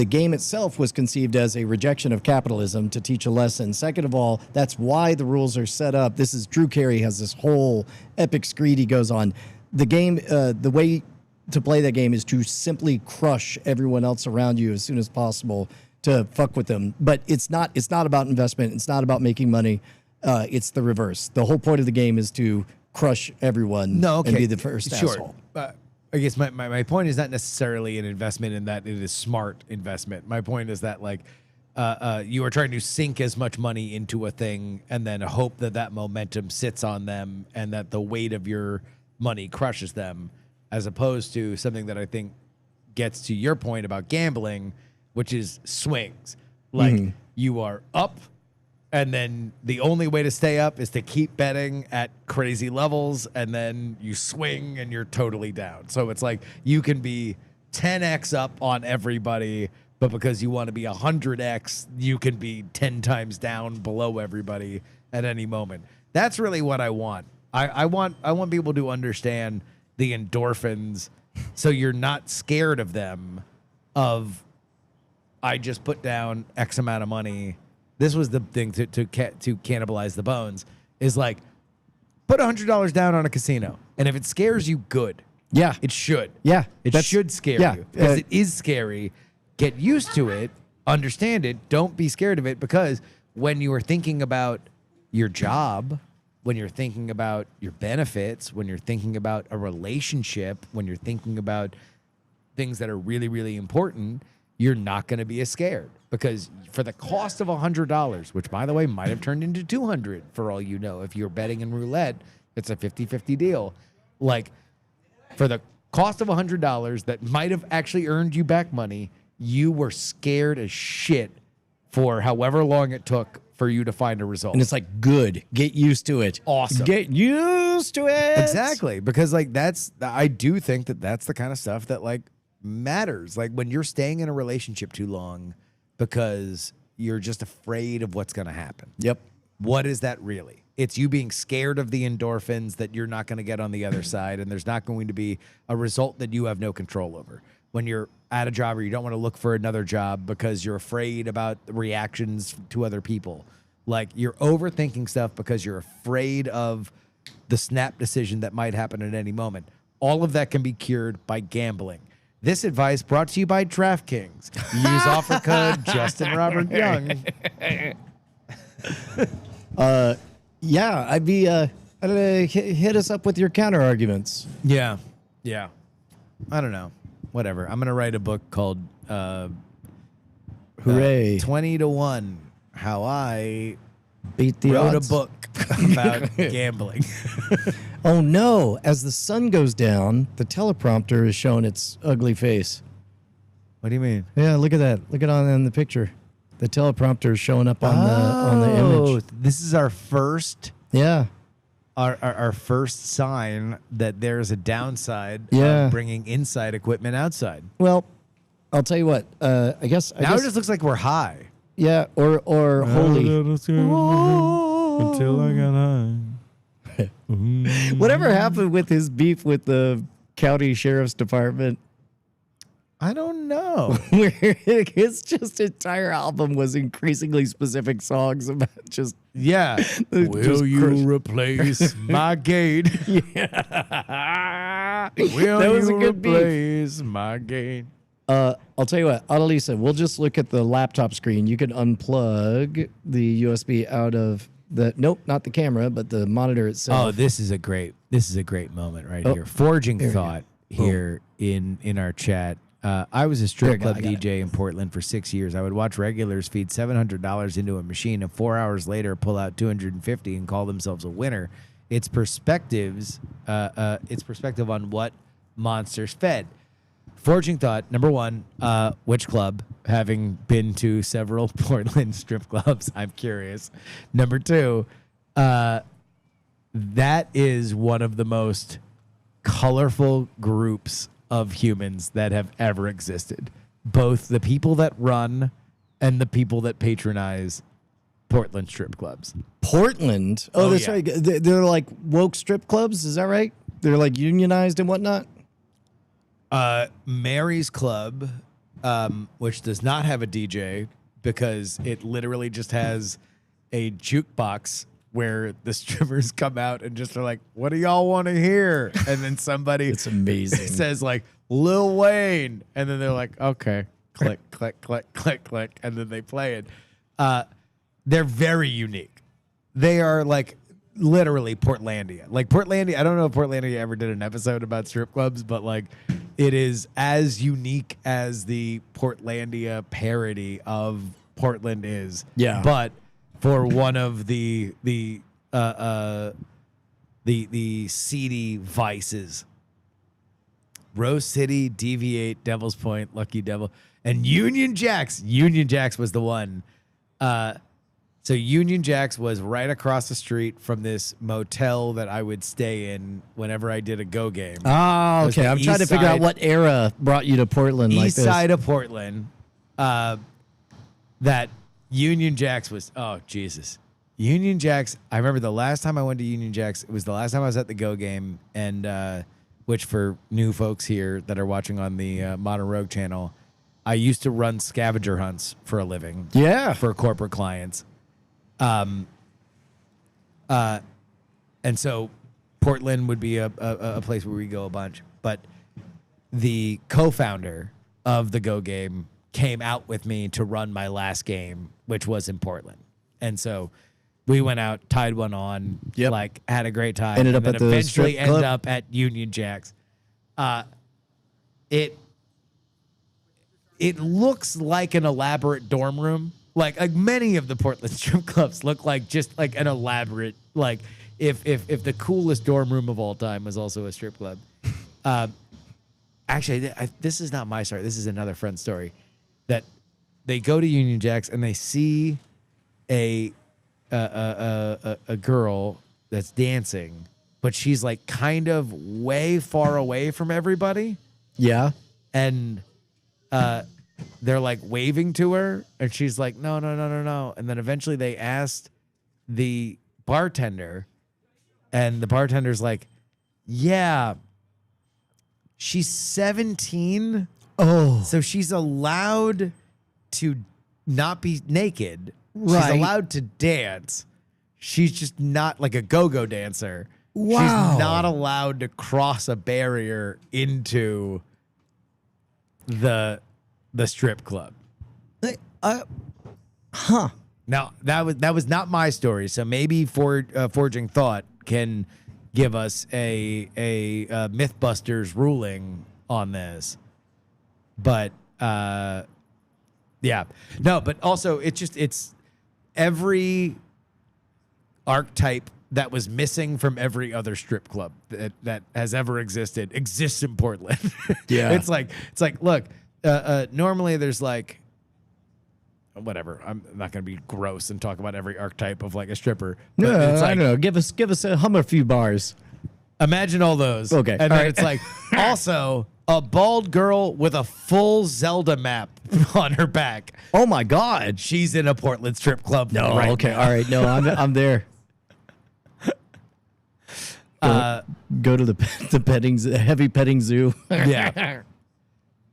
game itself was conceived as a rejection of capitalism to teach a lesson. Second of all, that's why the rules are set up. This is Drew Carey has this whole epic screed he goes on. The game, the way to play that game is to simply crush everyone else around you as soon as possible to fuck with them. But it's not about investment. It's not about making money. It's the reverse. The whole point of the game is to crush everyone and be the first asshole. I guess my point is not necessarily an investment in that it is smart investment. My point is that like you are trying to sink as much money into a thing and then hope that that momentum sits on them and that the weight of your money crushes them, as opposed to something that I think gets to your point about gambling, which is swings. Like you are up, and then the only way to stay up is to keep betting at crazy levels, and then you swing and you're totally down. So it's like you can be 10x up on everybody, but because you want to be 100x, you can be 10 times down below everybody at any moment. That's really what I want. I want people to understand the endorphins, so you're not scared of them. Of I just put down X amount of money. This was the thing to cannibalize the bones, is like put $100 down on a casino, and if it scares you, good. Yeah, It should. Yeah, It should scare you because it is scary. Get used to it. Understand it. Don't be scared of it, because when you are thinking about your job, when you're thinking about your benefits, when you're thinking about a relationship, when you're thinking about things that are really, really important, you're not going to be as scared, because for the cost of $100, which by the way might have turned into $200 for all you know, if you're betting in roulette, it's a 50-50 deal. Like for the cost of $100 that might have actually earned you back money, you were scared as shit for however long it took for you to find a result. and it's like, good. Get used to it. Awesome. Get used to it. Exactly, because like I do think that that's the kind of stuff that like matters. Like when you're staying in a relationship too long because you're just afraid of what's going to happen. Yep. What is that really? It's you being scared of the endorphins that you're not going to get on the other side, and there's not going to be a result that you have no control over. When you're at a job or you don't want to look for another job because you're afraid about the reactions to other people. Like you're overthinking stuff because you're afraid of the snap decision that might happen at any moment. All of that can be cured by gambling. This advice brought to you by DraftKings. Use offer code Justin Robert Young. Yeah, I'd be hit us up with your counter arguments. Yeah. I don't know. Whatever. I'm gonna write a book called Hooray. 20-1. How I Beat the wrote odds. a book about gambling. Oh no! As the sun goes down, the teleprompter is showing its ugly face. What do you mean? Yeah, look at that. Look at on in the picture. The teleprompter is showing up on the image. This is our first Yeah. our first sign that there's a downside Yeah. of bringing inside equipment outside. Well, I'll tell you what. I guess. Now it just looks like we're high. Yeah. Or holy. Until I got high. Whatever happened with his beef with the county sheriff's department? I don't know. Where his just entire album was increasingly specific songs about just Yeah. Just Will you crush- replace my gate? Will That was you a good beef. replace my gate? I'll tell you what, Annalisa, we'll just look at the laptop screen. You can unplug the USB out of the not the camera, but the monitor itself. Oh, this is a great moment right Oh, here. Forging there we go. thought here in our chat. I was a There strip we go, club I got it. DJ in Portland for 6 years. I would watch regulars feed $700 into a machine and 4 hours later pull out $250 and call themselves a winner. It's perspective on what monsters fed. Forging thought, number one, which club? Having been to several Portland strip clubs, I'm curious. Number two, that is one of the most colorful groups of humans that have ever existed. Both the people that run and the people that patronize Portland strip clubs. Portland. Oh, Oh, that's yeah. right. They're like woke strip clubs. Is that right? They're like unionized and whatnot. Mary's Club, which does not have a DJ because it literally just has a jukebox where the strippers come out and just are like, "What do y'all want to hear?" And then somebody It's amazing. says like Lil Wayne, and then they're like, "Okay," click, click, click, click, click, and then they play it. They're very unique. They are like literally Portlandia. Like Portlandia, I don't know if Portlandia ever did an episode about strip clubs, but like it is as unique as the Portlandia parody of Portland is. Yeah. But for one of the seedy vices. Rose City, Deviate, Devil's Point, Lucky Devil, and Union Jacks. Union Jacks was the one. So Union Jacks was right across the street from this motel that I would stay in whenever I did a go game. Oh, It was okay. the I'm trying to east figure out side- what era brought you to Portland like East this. side of Portland. That Union Jacks was, oh, Jesus. Union Jacks, I remember the last time I went to Union Jacks, it was the last time I was at the go game, and which for new folks here that are watching on the Modern Rogue channel, I used to run scavenger hunts for a living. Yeah. For corporate clients. And so Portland would be a place where we go a bunch. But the co-founder of the Go game came out with me to run my last game, which was in Portland. And so we went out, tied one on, Yep. like had a great time. Ended and up then at the eventually strip ended club? up at Union Jacks. It looks like an elaborate dorm room. Like many of the Portland strip clubs look like just like an elaborate, like if the coolest dorm room of all time was also a strip club. Actually, this is not my story. This is another friend's story. That they go to Union Jacks and they see a girl that's dancing, but she's like kind of way far away from everybody. Yeah. And they're like waving to her, and she's like, no. And then eventually they asked the bartender, and the bartender's like, yeah, she's 17. Oh. So she's allowed to not be naked. Right. She's allowed to dance. She's just not like a go-go dancer. Wow. She's not allowed to cross a barrier into the strip club. Now that was not my story. So maybe Forging Thought can give us a MythBusters ruling on this. But Yeah. No, but also it's every archetype that was missing from every other strip club that has ever exists in Portland. Yeah. It's like, look, normally there's like, whatever. I'm not going to be gross and talk about every archetype of like a stripper. But No, it's I like, don't know. Give us hum a few bars. imagine all those. Okay. And All then right. it's like also a bald girl with a full Zelda map on her back. Oh my God. She's in a Portland strip club. No. right Okay. now. All right. No, I'm there. Go to the heavy petting zoo. Yeah.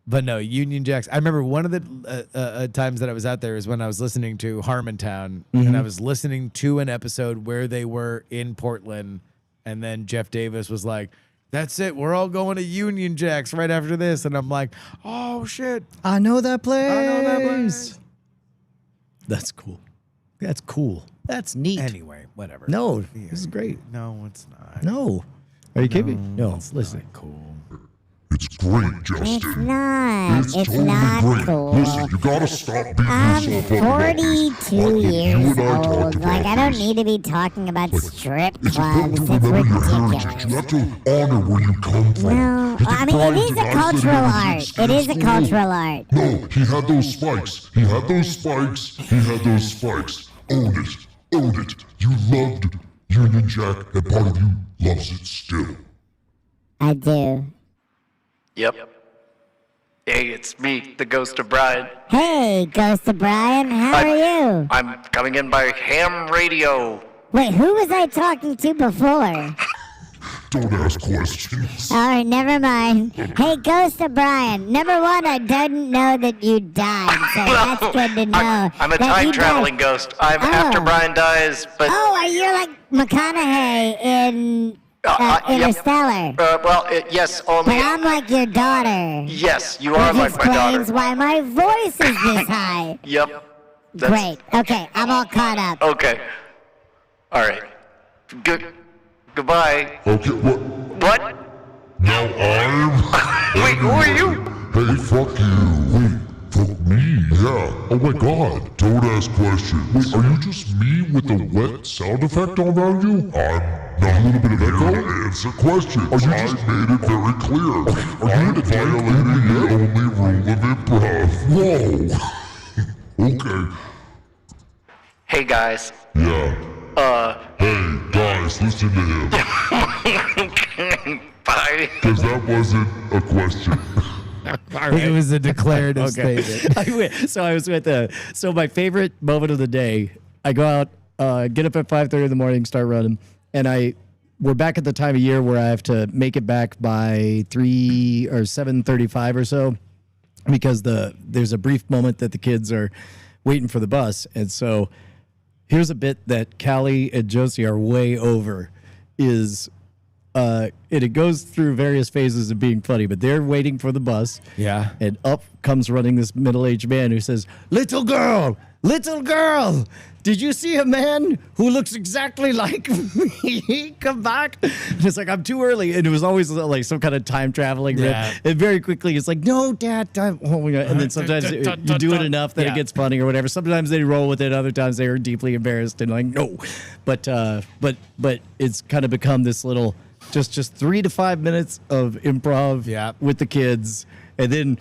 But no, Union Jacks. I remember one of the times that I was out there is when I was listening to Harmontown, and I was listening to an episode where they were in Portland, and then Jeff Davis was like, "That's it, we're all going to Union Jacks right after this," and I'm like, "Oh shit, I know that place. I know that place." That's cool. That's cool. That's neat. Anyway, whatever. No, this is great. No, it's not. No. Are you kidding me? No, listen. Cool. It's great, Justin. It's not. It's totally not great. cool. Listen, you gotta stop beating I'm yourself up about this. 42 Like, years you and I old. talked Like, about I don't this. need to be talking about strip It's clubs. important to It's remember your heritage. You ridiculous. have to honor where you come from. No, You think I mean, Brian it is a denies that cultural heritage art. It is a school? cultural art. No, he had those spikes. He had those spikes. He had those spikes. Own it. Own it. You loved Union Jack, and part of you loves it still. I do. Yep. Hey, it's me, the Ghost of Brian. Hey, Ghost of Brian, how are you? I'm coming in by ham radio. Wait, who was I talking to before? Don't ask questions. All right, never mind. Hey, Ghost of Brian. Number one, I didn't know that you died, so that's good to know. I'm a that you time died. traveling ghost. I'm after Oh. Brian dies, but Oh, you're like McConaughey in yep. Interstellar. Yes, But only I'm like your daughter. yes, you are Which like my daughter. explains why my voice is this high. Yep. Great. Okay, I'm all caught up. Okay. All right. Goodbye. Okay, what? What? Now I'm... Wait, who are you? Hey, fuck you. Wait, fuck me? Yeah. Oh my god. Don't ask questions. Wait, are you just me with the wet sound effect all around you? I'm not a little bit of echo? Answer questions. Are you just made it very clear. Are you violating the only rule of improv? Whoa. Okay. Hey guys. Yeah. Hey, guys, listen to him. Bye. Because that wasn't a question. It was a declarative statement. I was with so my favorite moment of the day, I go out, get up at 5:30 in the morning, start running, and we're back at the time of year where I have to make it back by 3 or 7:35 or so, because there's a brief moment that the kids are waiting for the bus. And so here's a bit that Callie and Josie are way over is it goes through various phases of being funny, but they're waiting for the bus. Yeah. And up comes running this middle-aged man who says, little girl, did you see a man who looks exactly like me come back? And it's like, I'm too early. And it was always like some kind of time traveling. Yeah. And very quickly, it's like, no, Dad. And then sometimes you do it enough that Yeah. it gets funny or whatever. Sometimes they roll with it. Other times they are deeply embarrassed and like, no. But it's kind of become this little, just 3 to 5 minutes of improv Yeah. with the kids. And then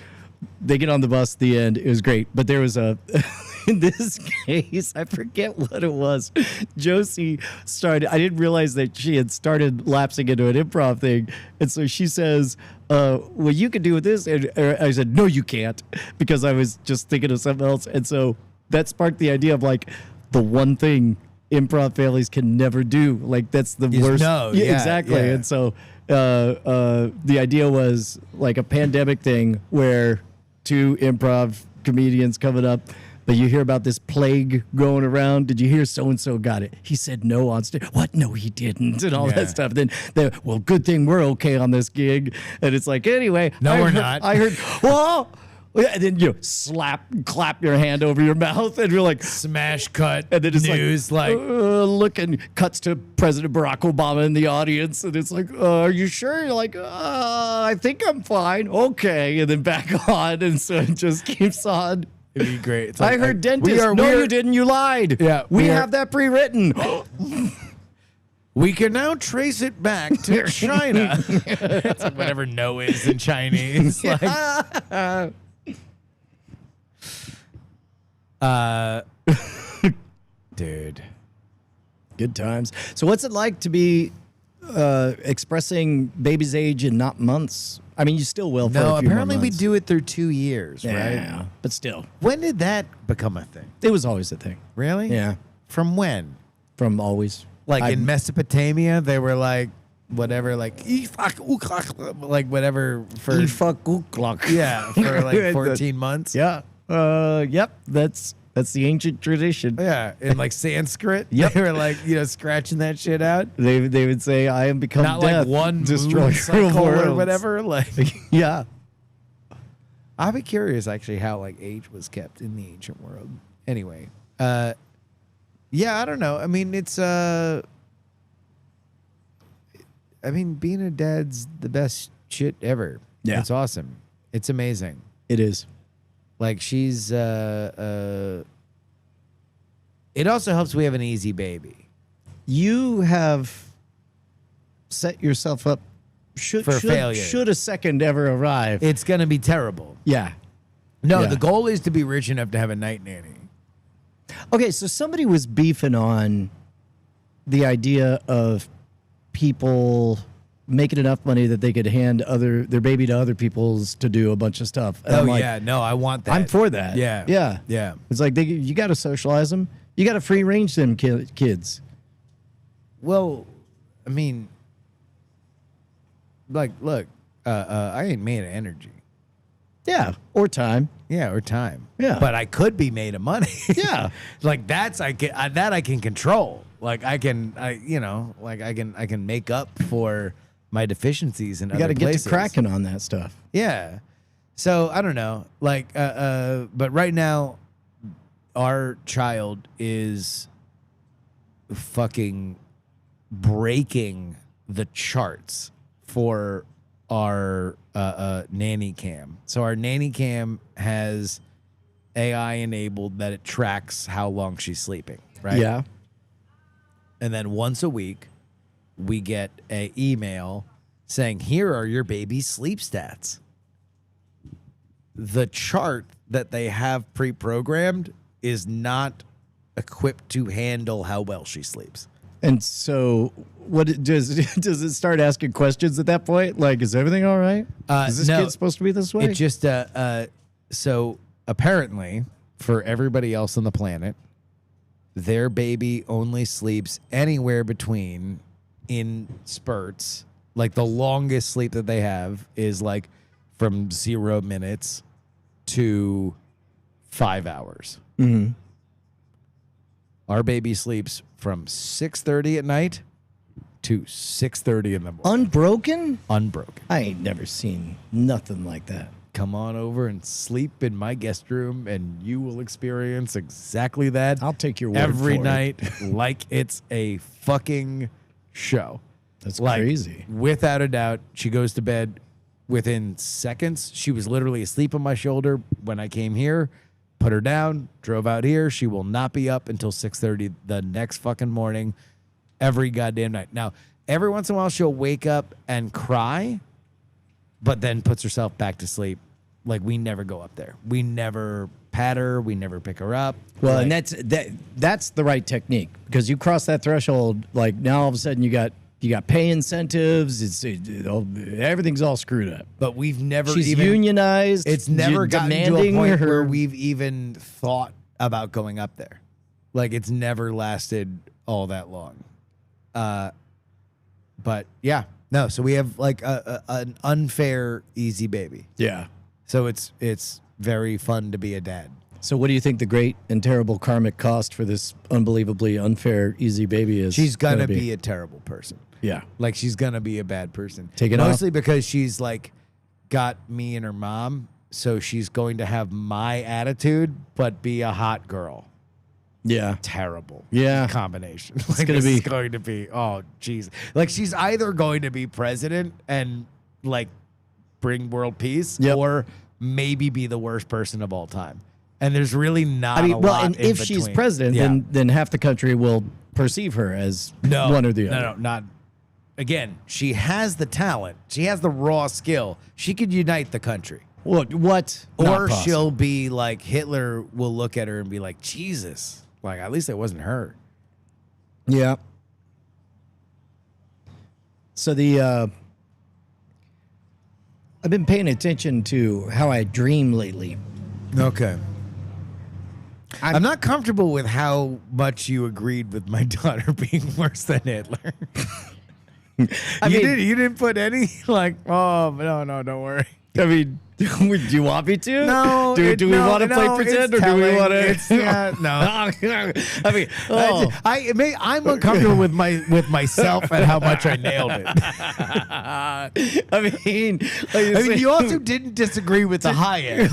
they get on the bus at the end. It was great. But there was in this case, I forget what it was. Josie started, I didn't realize that she had started lapsing into an improv thing. And so she says, well, you can do this. And I said, no, you can't, because I was just thinking of something else. And so that sparked the idea of like the one thing improv families can never do. Like that's the Is worst. no, yeah, exactly. yeah. And so the idea was like a pandemic thing where 2 improv comedians coming up, but you hear about this plague going around. Did you hear so-and-so got it? He said no on stage. What? No, he didn't. And all Yeah. that stuff. Then, well, good thing we're okay on this gig. And it's like, anyway. No, we're not. I heard, whoa. And then you clap your hand over your mouth, and you're like, Smash cut. and then it's news like looking, cuts to President Barack Obama in the audience, and it's like, are you sure? You're like, I think I'm fine. Okay, and then back on, and so it just keeps on. It'd be great. It's I like, heard dentist. No, you didn't. You lied. Yeah, we we are- have that pre-written. We can now trace it back to China. It's like whatever no is in Chinese. Like, dude. Good times. So, what's it like to be expressing baby's age in not months? I mean, you still will. For No, a few more apparently we months. do it through 2 years, Yeah, right? but still, When did that become a thing? it was always a thing. Really? Yeah, From when? from always. Like I- in Mesopotamia, they were like whatever, like like whatever for yeah for like 14 months. Yeah. Yep. That's the ancient tradition. Yeah, in like Sanskrit, Yep. they were like scratching that shit out. They would say, "I am become Not death, like one destroyer moon of cycle or worlds." whatever. Like, Yeah. I'd be curious actually how like age was kept in the ancient world. Anyway, yeah, I don't know. I mean, it's I mean, being a dad's the best shit ever. Yeah. It's awesome. It's amazing. It is. Like she's it also helps we have an easy baby. You have set yourself up For failure. Should a second ever arrive. It's gonna be terrible. Yeah. No, Yeah. the goal is to be rich enough to have a night nanny. Okay, so somebody was beefing on the idea of people making enough money that they could hand their baby to other people's to do a bunch of stuff. And Oh I'm like, yeah, no, I want that. I'm for that. Yeah. Yeah. Yeah. It's like you got to socialize them. You got to free range them kids. Well, I mean, like, look, I ain't made of energy. Yeah. Or time. Yeah, or time. Yeah. but I could be made of money. Yeah. like that I can control. Like I can make up for my deficiencies in You other got to get places. to cracking on that stuff. Yeah. So I don't know. Like, but right now, our child is fucking breaking the charts for our nanny cam. So our nanny cam has AI enabled that it tracks how long she's sleeping, right? Yeah. And then once a week, we get an email saying, here are your baby's sleep stats. The chart that they have pre-programmed is not equipped to handle how well she sleeps. And so, does it start asking questions at that point? Like, is everything all right? Is this no. kid supposed to be this way? It just, so apparently for everybody else on the planet, their baby only sleeps anywhere between, in spurts, like the longest sleep that they have is like from 0 minutes to 5 hours. Mm-hmm. Our baby sleeps from 6:30 at night to 6:30 in the morning. Unbroken? Unbroken. I ain't never seen nothing like that. Come on over and sleep in my guest room, and you will experience exactly that. I'll take your word every for it. night, like it's a fucking show. That's Like, crazy. Without a doubt, she goes to bed within seconds. She was literally asleep on my shoulder when I came here. Put her down, drove out here. She will not be up until 6:30 the next fucking morning, every goddamn night. Now, every once in a while, she'll wake up and cry, but then puts herself back to sleep. Like, we never go up there. We never pat her. We never pick her up. Well, Like, and that's the right technique, because you cross that threshold. Like, now all of a sudden you got pay incentives. Everything's all screwed up. but we've never She's even unionized. It's never You're gotten to a demanding point her. where we've even thought about going up there. Like, it's never lasted all that long. But yeah, no. So we have like an unfair easy baby. Yeah. So it's very fun to be a dad. So what do you think the great and terrible karmic cost for this unbelievably unfair easy baby is? She's gonna be a terrible person. Yeah. Like, she's gonna be a bad person. Take it off. Mostly because she's like got me and her mom, so she's going to have my attitude but be a hot girl. Yeah. Terrible. Yeah. Combination. It's gonna be- going to be, oh jeez. Like, she's either going to be president and like bring world peace, Yep. or maybe be the worst person of all time. And there's really not. I mean, a well, lot and in if she's between. president, Yeah. then half the country will perceive her as one or the other. No, not. Again, she has the talent. She has the raw skill. She could unite the country. What? Not Or possible. she'll be like, Hitler will look at her and be like, Jesus. Like, at least it wasn't her. Yeah. So I've been paying attention to how I dream lately. Okay. I'm not comfortable with how much you agreed with my daughter being worse than Hitler. I mean, you didn't put any like, oh no, don't worry. I mean, do you want me to? No, Do we want to play pretend, or do we want to? No. I mean, oh. I'm uncomfortable with myself and how much I nailed it. I mean, You also didn't disagree with the high end.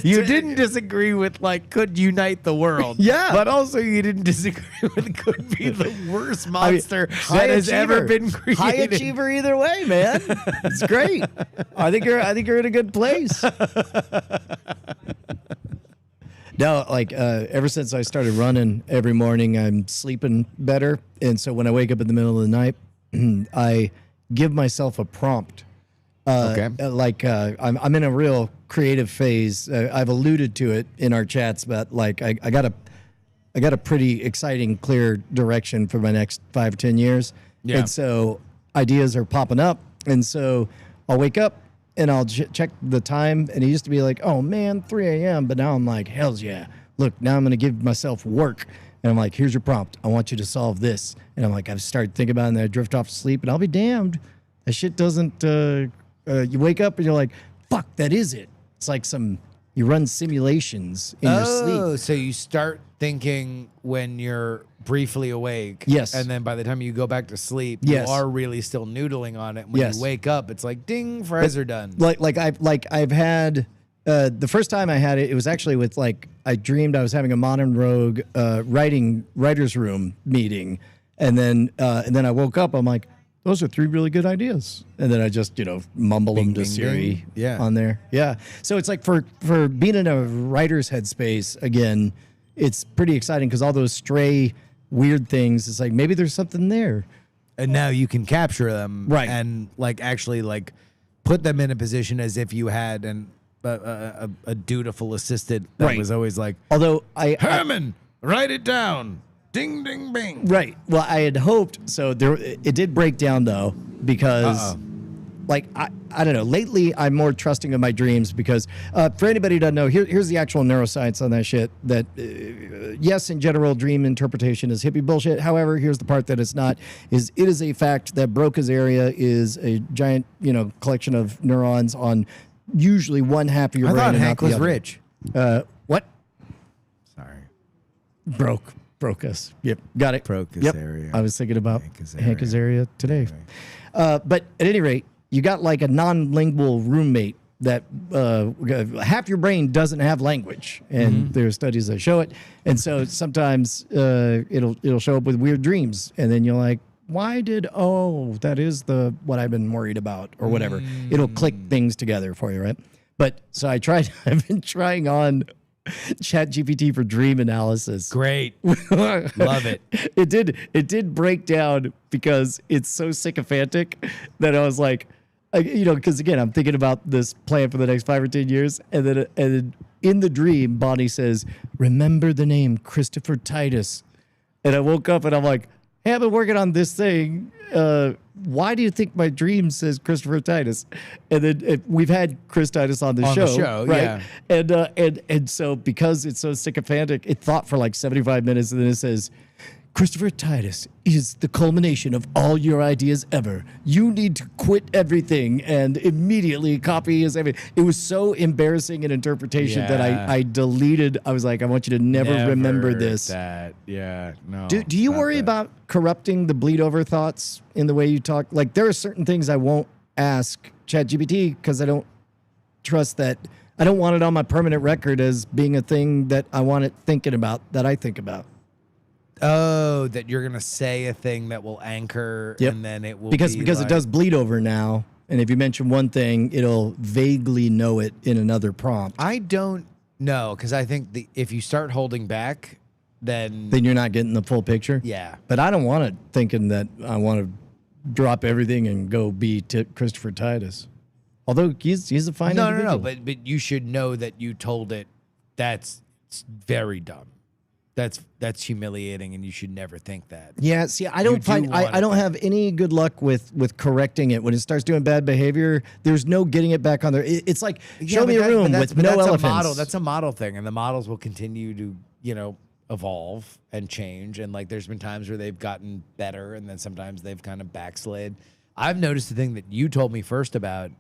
You didn't disagree with like could unite the world. Yeah. But also you didn't disagree with could be the worst monster high that has achiever. ever been created. High achiever either way, man. It's great. I think you're in a good place. No, like ever since I started running every morning, I'm sleeping better, and so when I wake up in the middle of the night, I give myself a prompt. I'm in a real creative phase. I've alluded to it in our chats, but like I got a pretty exciting, clear direction for my next 5 or 10 years, and so ideas are popping up, and so I'll wake up. And I'll check the time, and it used to be like, oh man, 3 a.m. But now I'm like, hells yeah. Look, now I'm going to give myself work. And I'm like, here's your prompt. I want you to solve this. And I'm like, I've started thinking about it, and then I drift off to sleep, and I'll be damned. That shit doesn't, you wake up and you're like, fuck, that is it. It's like you run simulations in your sleep. So you start thinking when you're briefly awake. Yes. And then by the time you go back to sleep, Yes. you are really still noodling on it. When Yes. you wake up, it's like, ding, fries are done. I've had the first time I had it, it was actually with I dreamed I was having a Modern Rogue writer's room meeting, and then I woke up. I'm like, those are 3 really good ideas, and then I just mumble them to bing, Siri bing. Yeah. on there. Yeah, so it's like for being in a writer's headspace again, it's pretty exciting because all those stray weird things. It's like maybe there's something there. And now you can capture them, Right. And actually put them in a position as if you had a dutiful assistant that Right. was always like, Although Herman, write it down, ding, ding, bing. Right. Well, I had hoped so. It did break down though because, I don't know. Lately, I'm more trusting of my dreams because, for anybody who doesn't know, here's the actual neuroscience on that shit. That yes, in general, dream interpretation is hippie bullshit. However, here's the part that it's not: it is a fact that Broca's area is a giant, collection of neurons on usually one half of your I brain. thought and Hank not the was other. rich. What? Sorry. Broke us. Yep, got it. Broke his yep. area. I was thinking about Hank Azaria today. But at any rate, you got like a non-lingual roommate that half your brain doesn't have language, and there are studies that show it. And so sometimes it'll show up with weird dreams, and then you're like, why that is what I've been worried about or whatever. It'll click things together for you, right? But so I've been trying on ChatGPT for dream analysis. Great. Love it. It did break down because it's so sycophantic that I was like, because again, I'm thinking about this plan for the next 5 or 10 years, and then in the dream, Bonnie says, "Remember the name Christopher Titus," and I woke up and I'm like, "Hey, I've been working on this thing. Why do you think my dream says Christopher Titus?" And then we've had Chris Titus on the show, right? Yeah. And so because it's so sycophantic, it thought for like 75 minutes, and then it says, "Christopher Titus is the culmination of all your ideas ever. You need to quit everything and immediately copy his everything." It was so embarrassing an interpretation that I deleted. I was like, I want you to never remember this. That, yeah, no. Do you worry about corrupting the bleed over thoughts in the way you talk? Like, there are certain things I won't ask ChatGPT because I don't trust that. I don't want it on my permanent record as being a thing that I want it thinking about, that I think about. Oh, that you're gonna say a thing that will anchor, Yep. and then it will because be it like- does bleed over now, and if you mention one thing, it'll vaguely know it in another prompt. I don't No, because I think if you start holding back, then Then you're not getting the full picture. yeah. But I don't want it thinking that I want to drop everything and go be Christopher Titus. Although he's a fine individual. But you should know that you told it. That's very dumb. That's humiliating, and you should never think that. Yeah, see, I don't do want I don't have any good luck with correcting it when it starts doing bad behavior. There's no getting it back on there. It's like show me a room with no elephants. Model. That's a model thing, and the models will continue to evolve and change. And like, there's been times where they've gotten better, and then sometimes they've kind of backslid. I've noticed the thing that you told me first about,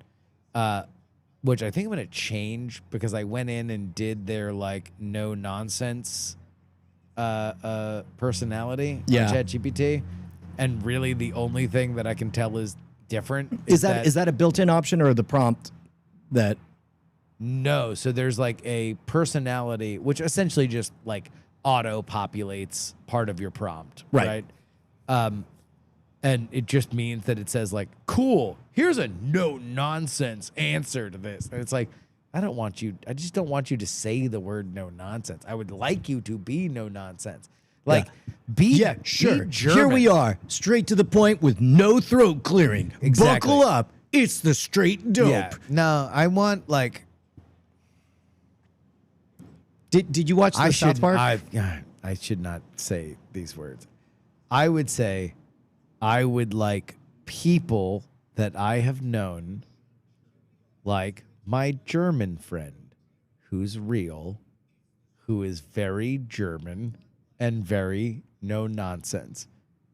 which I think I'm going to change because I went in and did their like no nonsense personality on ChatGPT, and really the only thing that I can tell is different is that a built-in option or the prompt that? No, so there's like a personality which essentially just like auto populates part of your prompt, right? And it just means that it says like, cool, here's a no nonsense answer to this, and it's like, I just don't want you to say the word no nonsense. I would like you to be no nonsense. Like, be German. Here we are, straight to the point with no throat clearing. Exactly. Buckle up. It's the straight dope. Yeah. No, I want like. Did you watch the South Park? I should not say these words. I would say, I would like people that I have known, like my German friend, who's real, who is very German and very no nonsense.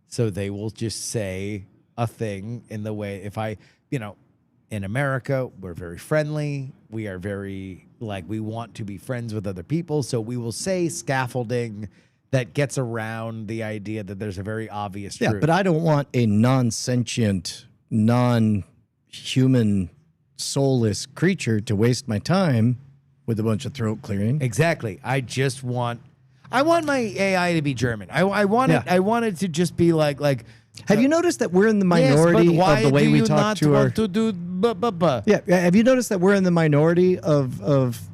So they will just say a thing in the way, if I, in America, we're very friendly. We are very, like, we want to be friends with other people. So we will say scaffolding that gets around the idea that there's a very obvious truth. Yeah, but I don't want a non-sentient, non-human, soulless creature to waste my time with a bunch of throat clearing. Exactly. I want my AI to be German. I want it to just be like. Have you noticed that we're in the minority of the way we talk to our? Yeah. Have you noticed that we're in the minority of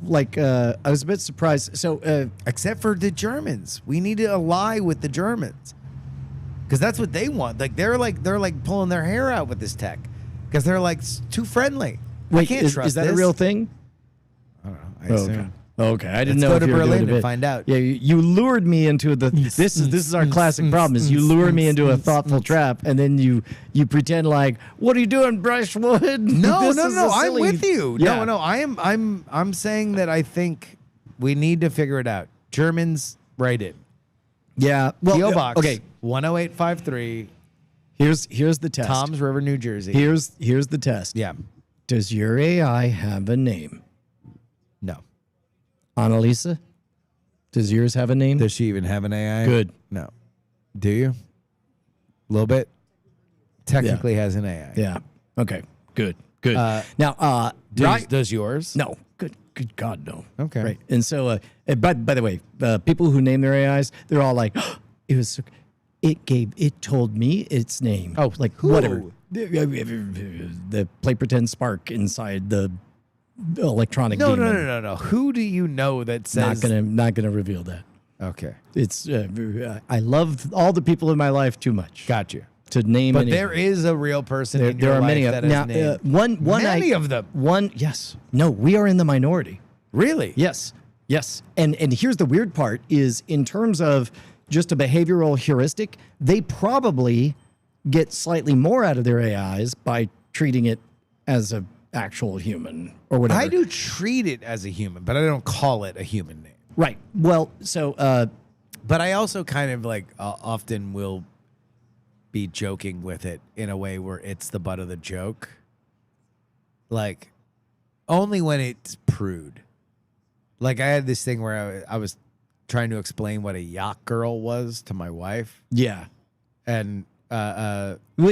like? I was a bit surprised. So, except for the Germans, we need to ally with the Germans, because that's what they want. Like they're pulling their hair out with this tech, because they're like too friendly. I can't trust is that this. a real thing? I don't know. I assume. Okay, I didn't Let's know go if to you were Berlin doing a and bit. find out. Yeah, you lured me into the. This is our classic problem: is you lure me into a thoughtful trap, and then you pretend like, what are you doing, Brushwood? No, This no, is no. a I'm silly- with you. Yeah. No. I'm saying that I think we need to figure it out. Germans, write it. Yeah. Well, PO Box. okay. 10853, Here's the test. Tom's River, New Jersey. Here's the test. Yeah. Does your AI have a name? No. Annalisa, does yours have a name? Does she even have an AI? Good. No. Do you? A little bit. Technically has an AI. Yeah. Okay. Good. Now, Does yours? no. Good God, no. Okay. Right. And so, by the way, people who name their AIs, they're all like, it told me its name. Oh, like who? whatever. The play pretend spark inside the electronic. No. demon. Who do you know that says? Not gonna reveal that. Okay. It's I love all the people in my life too much Got you. to name. But any. there is a real person in There your are life many that of has now. named. One Many of them. One, yes. No, we are in the minority. Really? Yes. And here's the weird part is in terms of just a behavioral heuristic, they probably get slightly more out of their AIs by treating it as a actual human or whatever. I do treat it as a human, but I don't call it a human name. Right. Well, so But I also kind of like often will be joking with it in a way where it's the butt of the joke. Like, only when it's prude. Like, I had this thing where I was trying to explain what a yacht girl was to my wife. yeah. And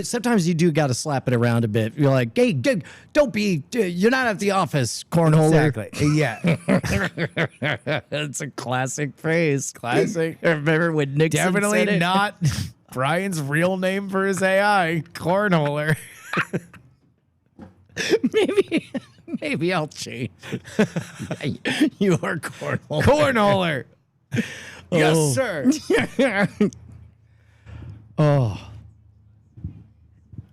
Sometimes you do got to slap it around a bit. You're like, hey, don't be, you're not at the office, cornholer. exactly. Yeah. That's a classic phrase. Classic. Remember when Nixon Definitely said it? not Brian's real name for his AI, cornholer. Maybe I'll change. You are cornhole. Cornholer. Yes, Oh. sir. Oh.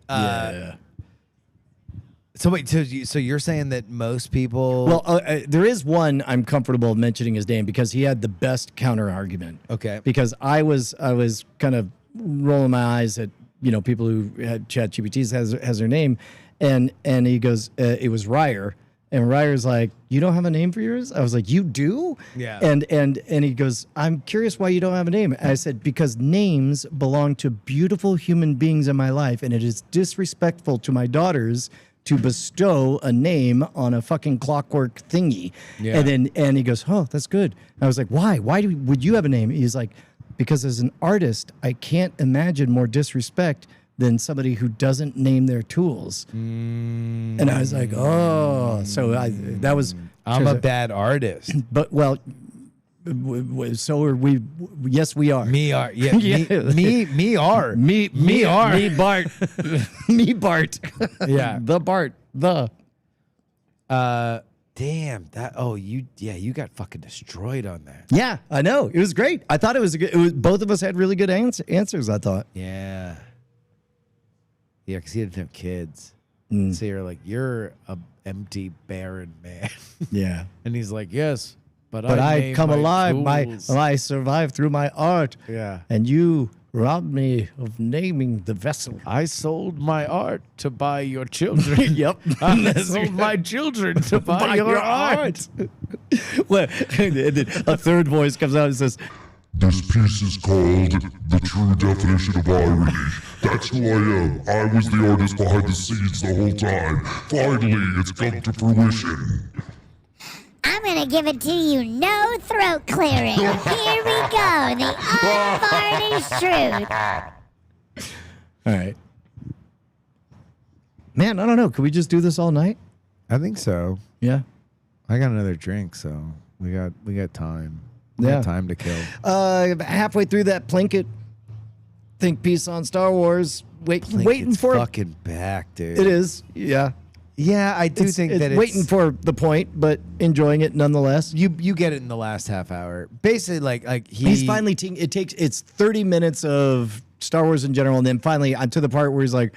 Yeah. So wait, so you're saying that most people? Well, there is one I'm comfortable mentioning his name because he had the best counter argument. Okay. Because I was kind of rolling my eyes at people who had ChatGPT has their name, and he goes, it was Ryer. And Ryer's like, you don't have a name for yours? I was like, you do? Yeah. And he goes, I'm curious why you don't have a name. And I said, because names belong to beautiful human beings in my life, and it is disrespectful to my daughters to bestow a name on a fucking clockwork thingy. Yeah. And he goes, oh, that's good. I was like, why? Would you have a name? He's like, because as an artist, I can't imagine more disrespect than somebody who doesn't name their tools. And I was like, oh, so that was. I'm a bad artist. But well, so are we. Yes, we are. Me are. Yeah. Yeah. Me are. Me are. Me Bart. Me Bart. Yeah. The Bart. The. Damn that. Oh, you got fucking destroyed on that. Yeah, I know. It was great. I thought it was both of us had really good answers, I thought. Yeah. Yeah, because he didn't have kids. Mm. So you're like, you're a empty, barren man. Yeah. And he's like, yes, but I made come my alive. tools. I survive through my art. Yeah. And you robbed me of naming the vessel. I sold my art to buy your children. Yep. I sold my children to buy your art. Well, and then a third voice comes out and says, This piece is called The True Definition of Irony. That's who I am. I was the artist behind the scenes the whole time. Finally, it's come to fruition. I'm gonna give it to you, no throat clearing. Here we go, the unvarnished truth. all right. Man, I don't know. Could we just do this all night? I think so. Yeah. I got another drink, so we got time. We Yeah. got time to kill. Halfway through that Plinkett think piece on Star Wars. Waiting It's for fucking back, dude. it is. Yeah. Yeah, I do think that it's waiting for the point, but enjoying it nonetheless. you get it in the last half hour. Basically, like He's finally it's 30 minutes of Star Wars in general, and then finally to the part where he's like,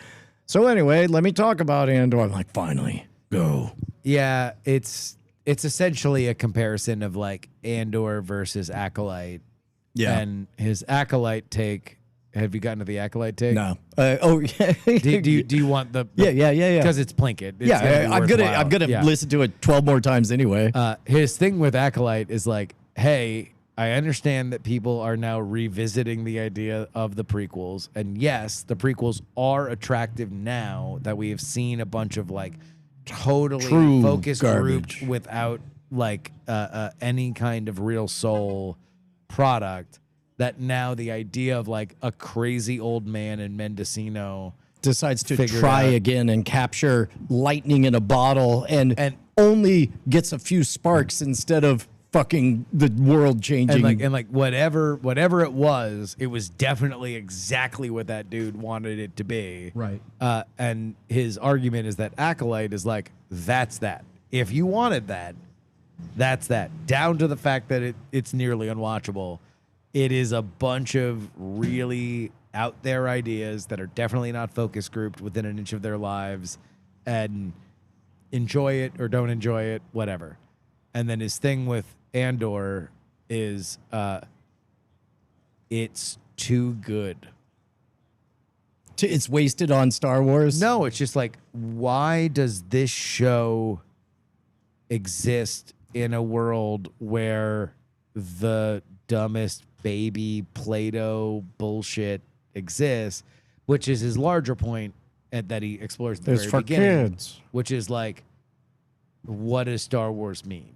so anyway, let me talk about Andor. I'm like, finally, go. Yeah, it's essentially a comparison of like Andor versus Acolyte. Yeah. And his Acolyte take. Have you gotten to the Acolyte take? No. Oh, yeah. Do you want the Yeah. Because it's Plinkett. It's Yeah, I'm worthwhile. gonna Yeah. listen to it 12 more times anyway. His thing with Acolyte is like, hey, I understand that people are now revisiting the idea of the prequels, and yes, the prequels are attractive now that we have seen a bunch of like totally True focused garbage. group without like any kind of real soul product. That now the idea of like a crazy old man in Mendocino Decides to figure it try out. again and capture lightning in a bottle and only gets a few sparks instead of fucking the world changing. and like whatever it was definitely exactly what that dude wanted it to be. Right. And his argument is that Acolyte is like, that's that. If you wanted that, that's that. Down to the fact that it's nearly unwatchable. It is a bunch of really out there ideas that are definitely not focus grouped within an inch of their lives, and enjoy it or don't enjoy it, whatever. And then his thing with Andor is it's too good. It's wasted on Star Wars. No, it's just like, why does this show exist in a world where the dumbest baby Play-Doh bullshit exists, which is his larger point that he explores at the It's very for beginning, kids. which is like, what does Star Wars mean?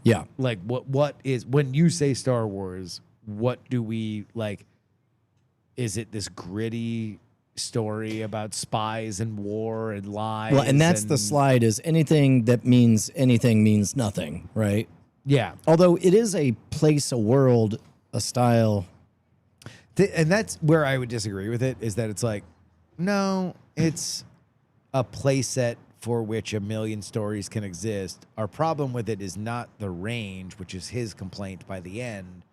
Yeah. Like, what is, when you say Star Wars, what do we like? Is it this gritty story about spies and war and lies? Well, and that's the slide is anything that means anything means nothing, right? Yeah. Although it is a place, a world, a style. And that's where I would disagree with it, is that it's like, no, it's a playset for which a million stories can exist. Our problem with it is not the range, which is his complaint by the end.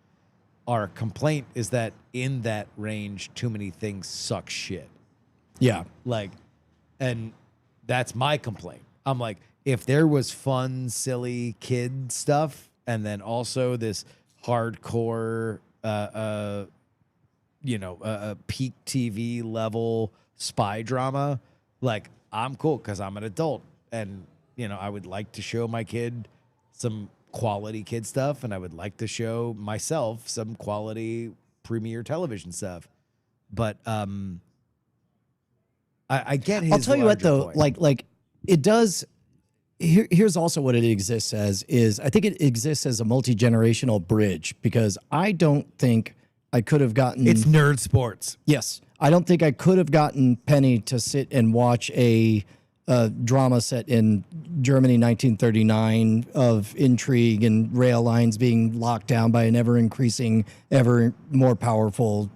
Our complaint is that in that range, too many things suck shit. Yeah. Like, and that's my complaint. I'm like, if there was fun, silly kid stuff, and then also this hardcore, peak TV level spy drama, like, I'm cool because I'm an adult, and I would like to show my kid some quality kid stuff, and I would like to show myself some quality premiere television stuff. But I get his. I'll tell you what, larger though, point. like it does. Here's also what it exists as is I think it exists as a multi-generational bridge, because I don't think I could have gotten. It's nerd sports. Yes. I don't think I could have gotten Penny to sit and watch a drama set in Germany 1939 of intrigue and rail lines being locked down by an ever-increasing, ever more powerful,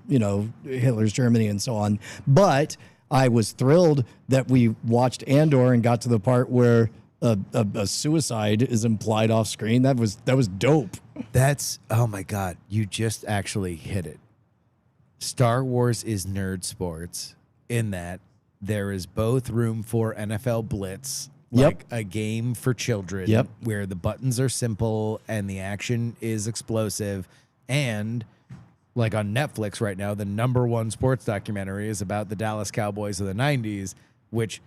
Hitler's Germany and so on. But I was thrilled that we watched Andor and got to the part where a suicide is implied off screen. That was dope. That's, oh my God, you just actually hit it. Star Wars is nerd sports in that there is both room for NFL Blitz, like a game for children, where the buttons are simple and the action is explosive. And like on Netflix right now, the #1 sports documentary is about the Dallas Cowboys of the 90s, which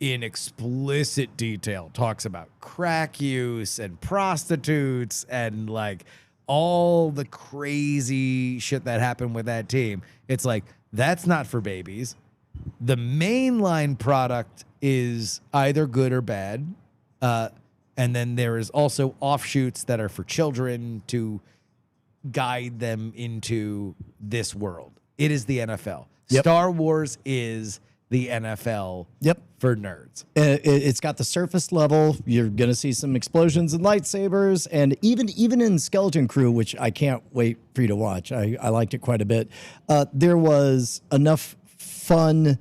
in explicit detail talks about crack use and prostitutes and like all the crazy shit that happened with that team. It's like, that's not for babies. The mainline product is either good or bad. And then there is also offshoots that are for children to guide them into this world. It is the NFL. Star Wars is the NFL for nerds. It's got the surface level. You're going to see some explosions and lightsabers. And even in Skeleton Crew, which I can't wait for you to watch, I liked it quite a bit. There was enough fun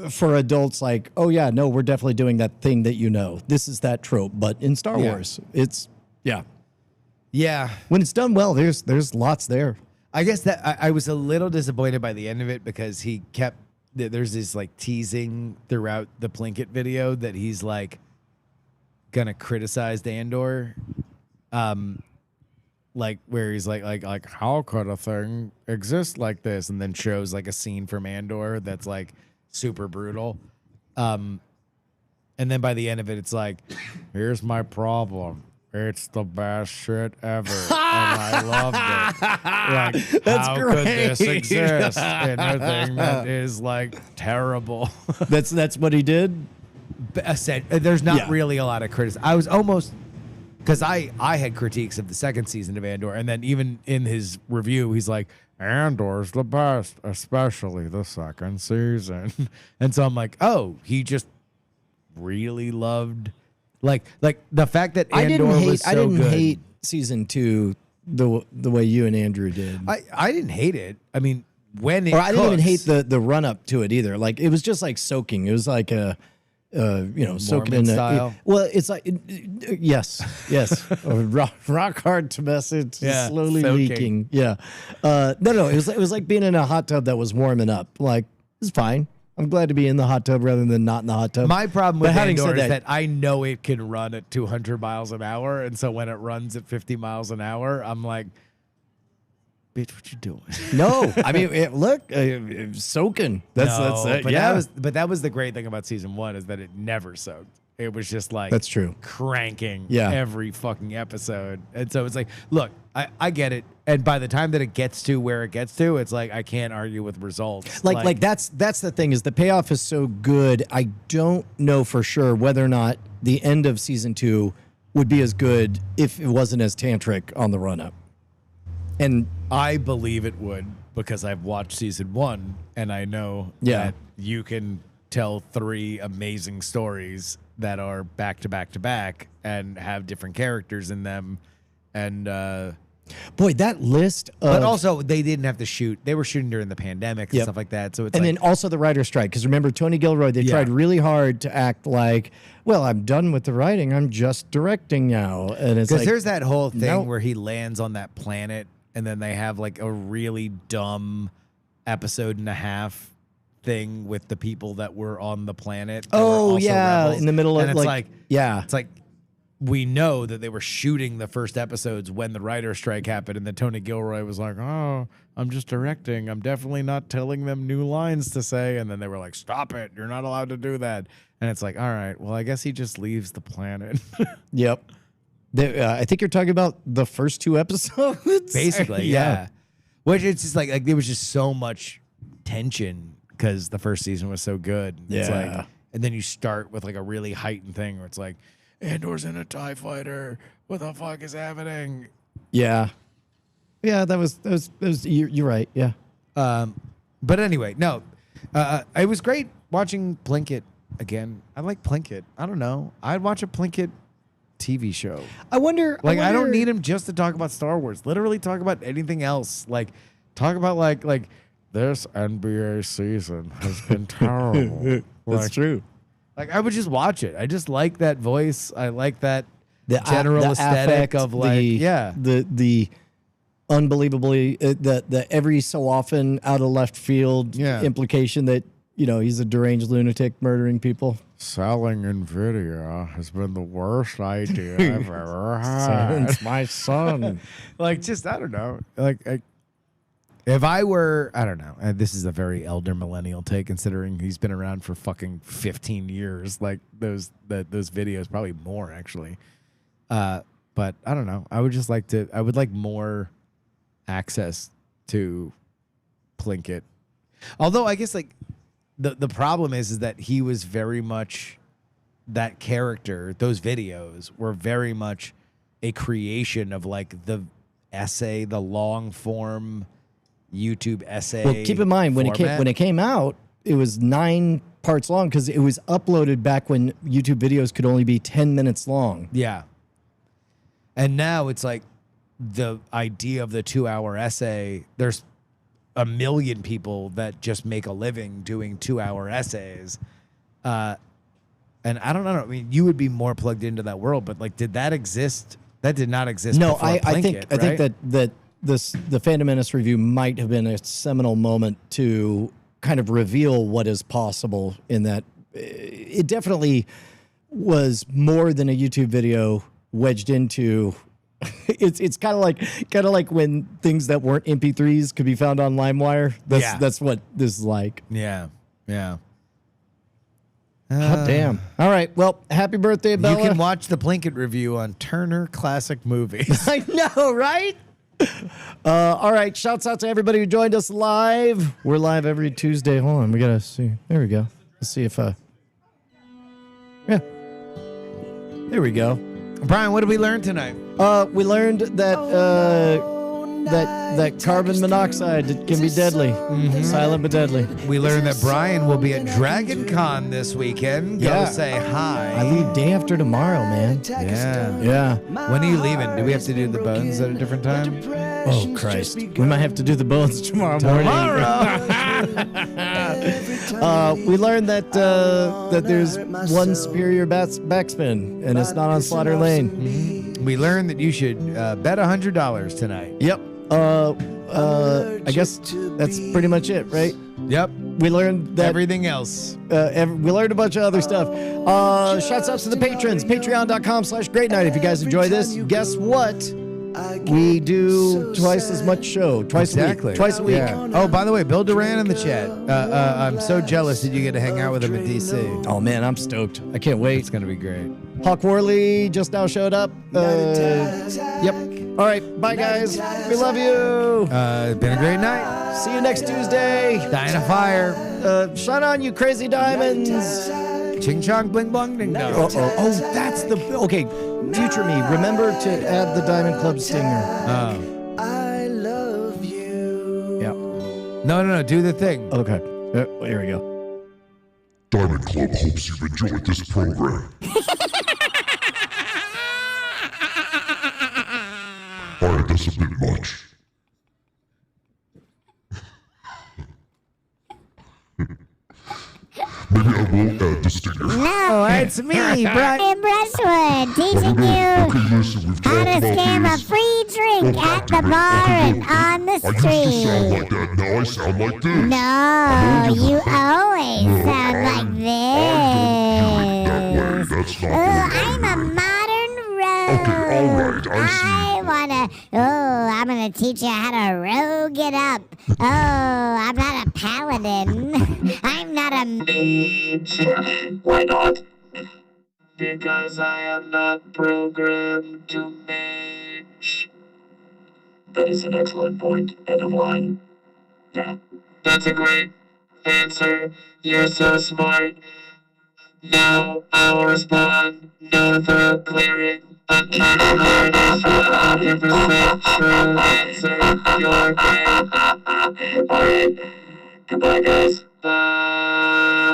for adults, like, oh, yeah, no, we're definitely doing that thing that This is that trope. But in Star Wars, it's, Yeah. When it's done well, there's lots there. I guess that I was a little disappointed by the end of it because he kept, there's this like teasing throughout the Plinkett video that he's like gonna criticize Andor, like where he's like how could a thing exist like this, and then shows like a scene from Andor that's like super brutal, and then by the end of it, it's like, here's my problem. It's the best shit ever, and I loved it. Like, That's how great. could this exist in a thing that is like terrible? That's what he did. There's not really a lot of criticism. I was almost, because I had critiques of the second season of Andor, and then even in his review, he's like, Andor's the best, especially the second season. And so I'm like, oh, he just really loved. Like the fact that Andor was so I didn't good. hate season 2 the way you and Andrew did. I didn't hate it. I mean, when it or I didn't even hate cooks- the run up to it either. Like, it was just like soaking. It was like a soaking in style? well, it's like yes. A rock hard to message, Yeah, slowly soaking. leaking. Yeah. No. It was like being in a hot tub that was warming up. Like, it's fine. I'm glad to be in the hot tub rather than not in the hot tub. My problem with But having Andor said is that I know it can run at 200 miles an hour, and so when it runs at 50 miles an hour, I'm like, bitch, what you doing? No, I mean, look, soaking. That's it. But Yeah, that was the great thing about season 1 is that it never soaked. It was just like, That's true. cranking Yeah. every fucking episode. And so it's like, look, I get it. And by the time that it gets to where it gets to, it's like, I can't argue with results. like that's the thing, is the payoff is so good. I don't know for sure whether or not the end of season 2 would be as good if it wasn't as tantric on the run up. And I believe it would, because I've watched season 1 and I know that you can tell 3 amazing stories that are back to back to back and have different characters in them. And Boy, that list of... But also, they didn't have to shoot. They were shooting during the pandemic and Yep. stuff like that. So it's and like, then also the writer's strike. Because remember, Tony Gilroy, they tried really hard to act like, well, I'm done with the writing. I'm just directing now. And it's because like... there's that whole thing nope. where he lands on that planet and then they have like a really dumb episode and a half thing with the people that were on the planet. that were Oh, also yeah. rebels. In the middle of And it's like... Yeah. It's like we know that they were shooting the first episodes when the writer's strike happened, and then Tony Gilroy was like, "Oh, I'm just directing. I'm definitely not telling them new lines to say." And then they were like, "Stop it! You're not allowed to do that." And it's like, all right, well, I guess he just leaves the planet. Yep. I think you're talking about the first 2 episodes. Basically, yeah. Which it's just like there was just so much tension because the first season was so good. It's Yeah. like, and then you start with like a really heightened thing where it's like, Andor's in a TIE fighter. What the fuck is happening? Yeah. Yeah, that was you're right. Yeah. But anyway, no, it was great watching Plinkett again. I like Plinkett. I don't know. I'd watch a Plinkett TV show. I wonder. Like, I don't need him just to talk about Star Wars. Literally talk about anything else. Like, talk about like this NBA season has been terrible. That's true. Like, I would just watch it. I just like that voice. I like that The general aesthetic affect, of like, the unbelievably the every so often out of left field implication that he's a deranged lunatic murdering people. Selling NVIDIA has been the worst idea I've ever had. Since my son. like, just, I don't know. Like, if I were, I don't know. This is a very elder millennial take, considering he's been around for fucking 15 years. Like those videos, probably more actually. But I don't know. I would just like to. I would like more access to Plinkett. Although I guess like the problem is that he was very much that character. Those videos were very much a creation of like the essay, the long form YouTube essay. Well, keep in mind when it came out, it was 9 parts long because it was uploaded back when YouTube videos could only be 10 minutes long. Yeah. And now it's like the idea of the 2-hour essay. There's a million people that just make a living doing 2-hour essays. And I don't know. I mean, you would be more plugged into that world, but like, did that exist? That did not exist. No, before I Plinkett, think right? that the Phantom Menace review might have been a seminal moment to kind of reveal what is possible in that. It definitely was more than a YouTube video wedged into. It's kind of like when things that weren't MP3s could be found on LimeWire. That's what this is like. Yeah. Hot damn. All right. Well, happy birthday, Bella. You can watch the Plinkett review on Turner Classic Movies. I know, right? All right. Shouts out to everybody who joined us live. We're live every Tuesday. Hold on. We got to see. There we go. Let's see if... Yeah. There we go. Brian, what did we learn tonight? We learned that that carbon monoxide can be deadly. Silent but deadly. We learned that Brian will be at Dragon Con this weekend. Go Yeah. say hi. I leave day after tomorrow, man. Yeah. Yeah. When are you leaving? Do we have to do the bones at a different time? Oh, Christ. We might have to do the bones tomorrow morning. We learned that that there's one superior backspin, and it's not on Slaughter Lane. We learned that you should bet $100 tonight. Yep. I guess that's pretty much it, right? Yep. We learned that Everything else. we learned a bunch of other stuff. Shouts out to the patrons. Patreon.com/Great Night. If you guys enjoy this, guess what? We do twice as much show. Twice a week. Yeah. Oh, by the way, Bill Duran in the chat. I'm so jealous that you get to hang out with him in DC. Oh man, I'm stoked. I can't wait. It's gonna be great. Hawk Worley just now showed up. Yep. All right. Bye, guys. We love you. It's been a great night. See you next Tuesday. Dying of fire. Shine on, you crazy diamonds. Ching chong bling blong ding dong. Oh, that's the... Okay, future me, remember to add the Diamond Club stinger. I love you. Yeah. No. Do the thing. Okay. Here we go. Diamond Club hopes you've enjoyed this program. Alright, that's a bit much. Maybe I will add the stinger. No, It's me, Brian. in Brushwood, teaching you Okay, listen, we've how talked to about scam a this. free drink Oh, at the damn it. bar Okay, and okay. on the I used to sound street. like that, now I sound like this. No, you always No, sound I like don't hear it that way. this. That's not Oh, the way I'm I a hear it. modern rogue. Okay, alright, I see. I'm gonna teach you how to rogue it up. Oh, I'm not a paladin. I'm not a... Why not? Because I am not programmed to mage. That is an excellent point. End of line. Yeah. That's a great answer. You're so smart. Now I'll respond. No throat clearing. Until the heart is 100% true answer. You're great. Alright. Goodbye, guys. Bye.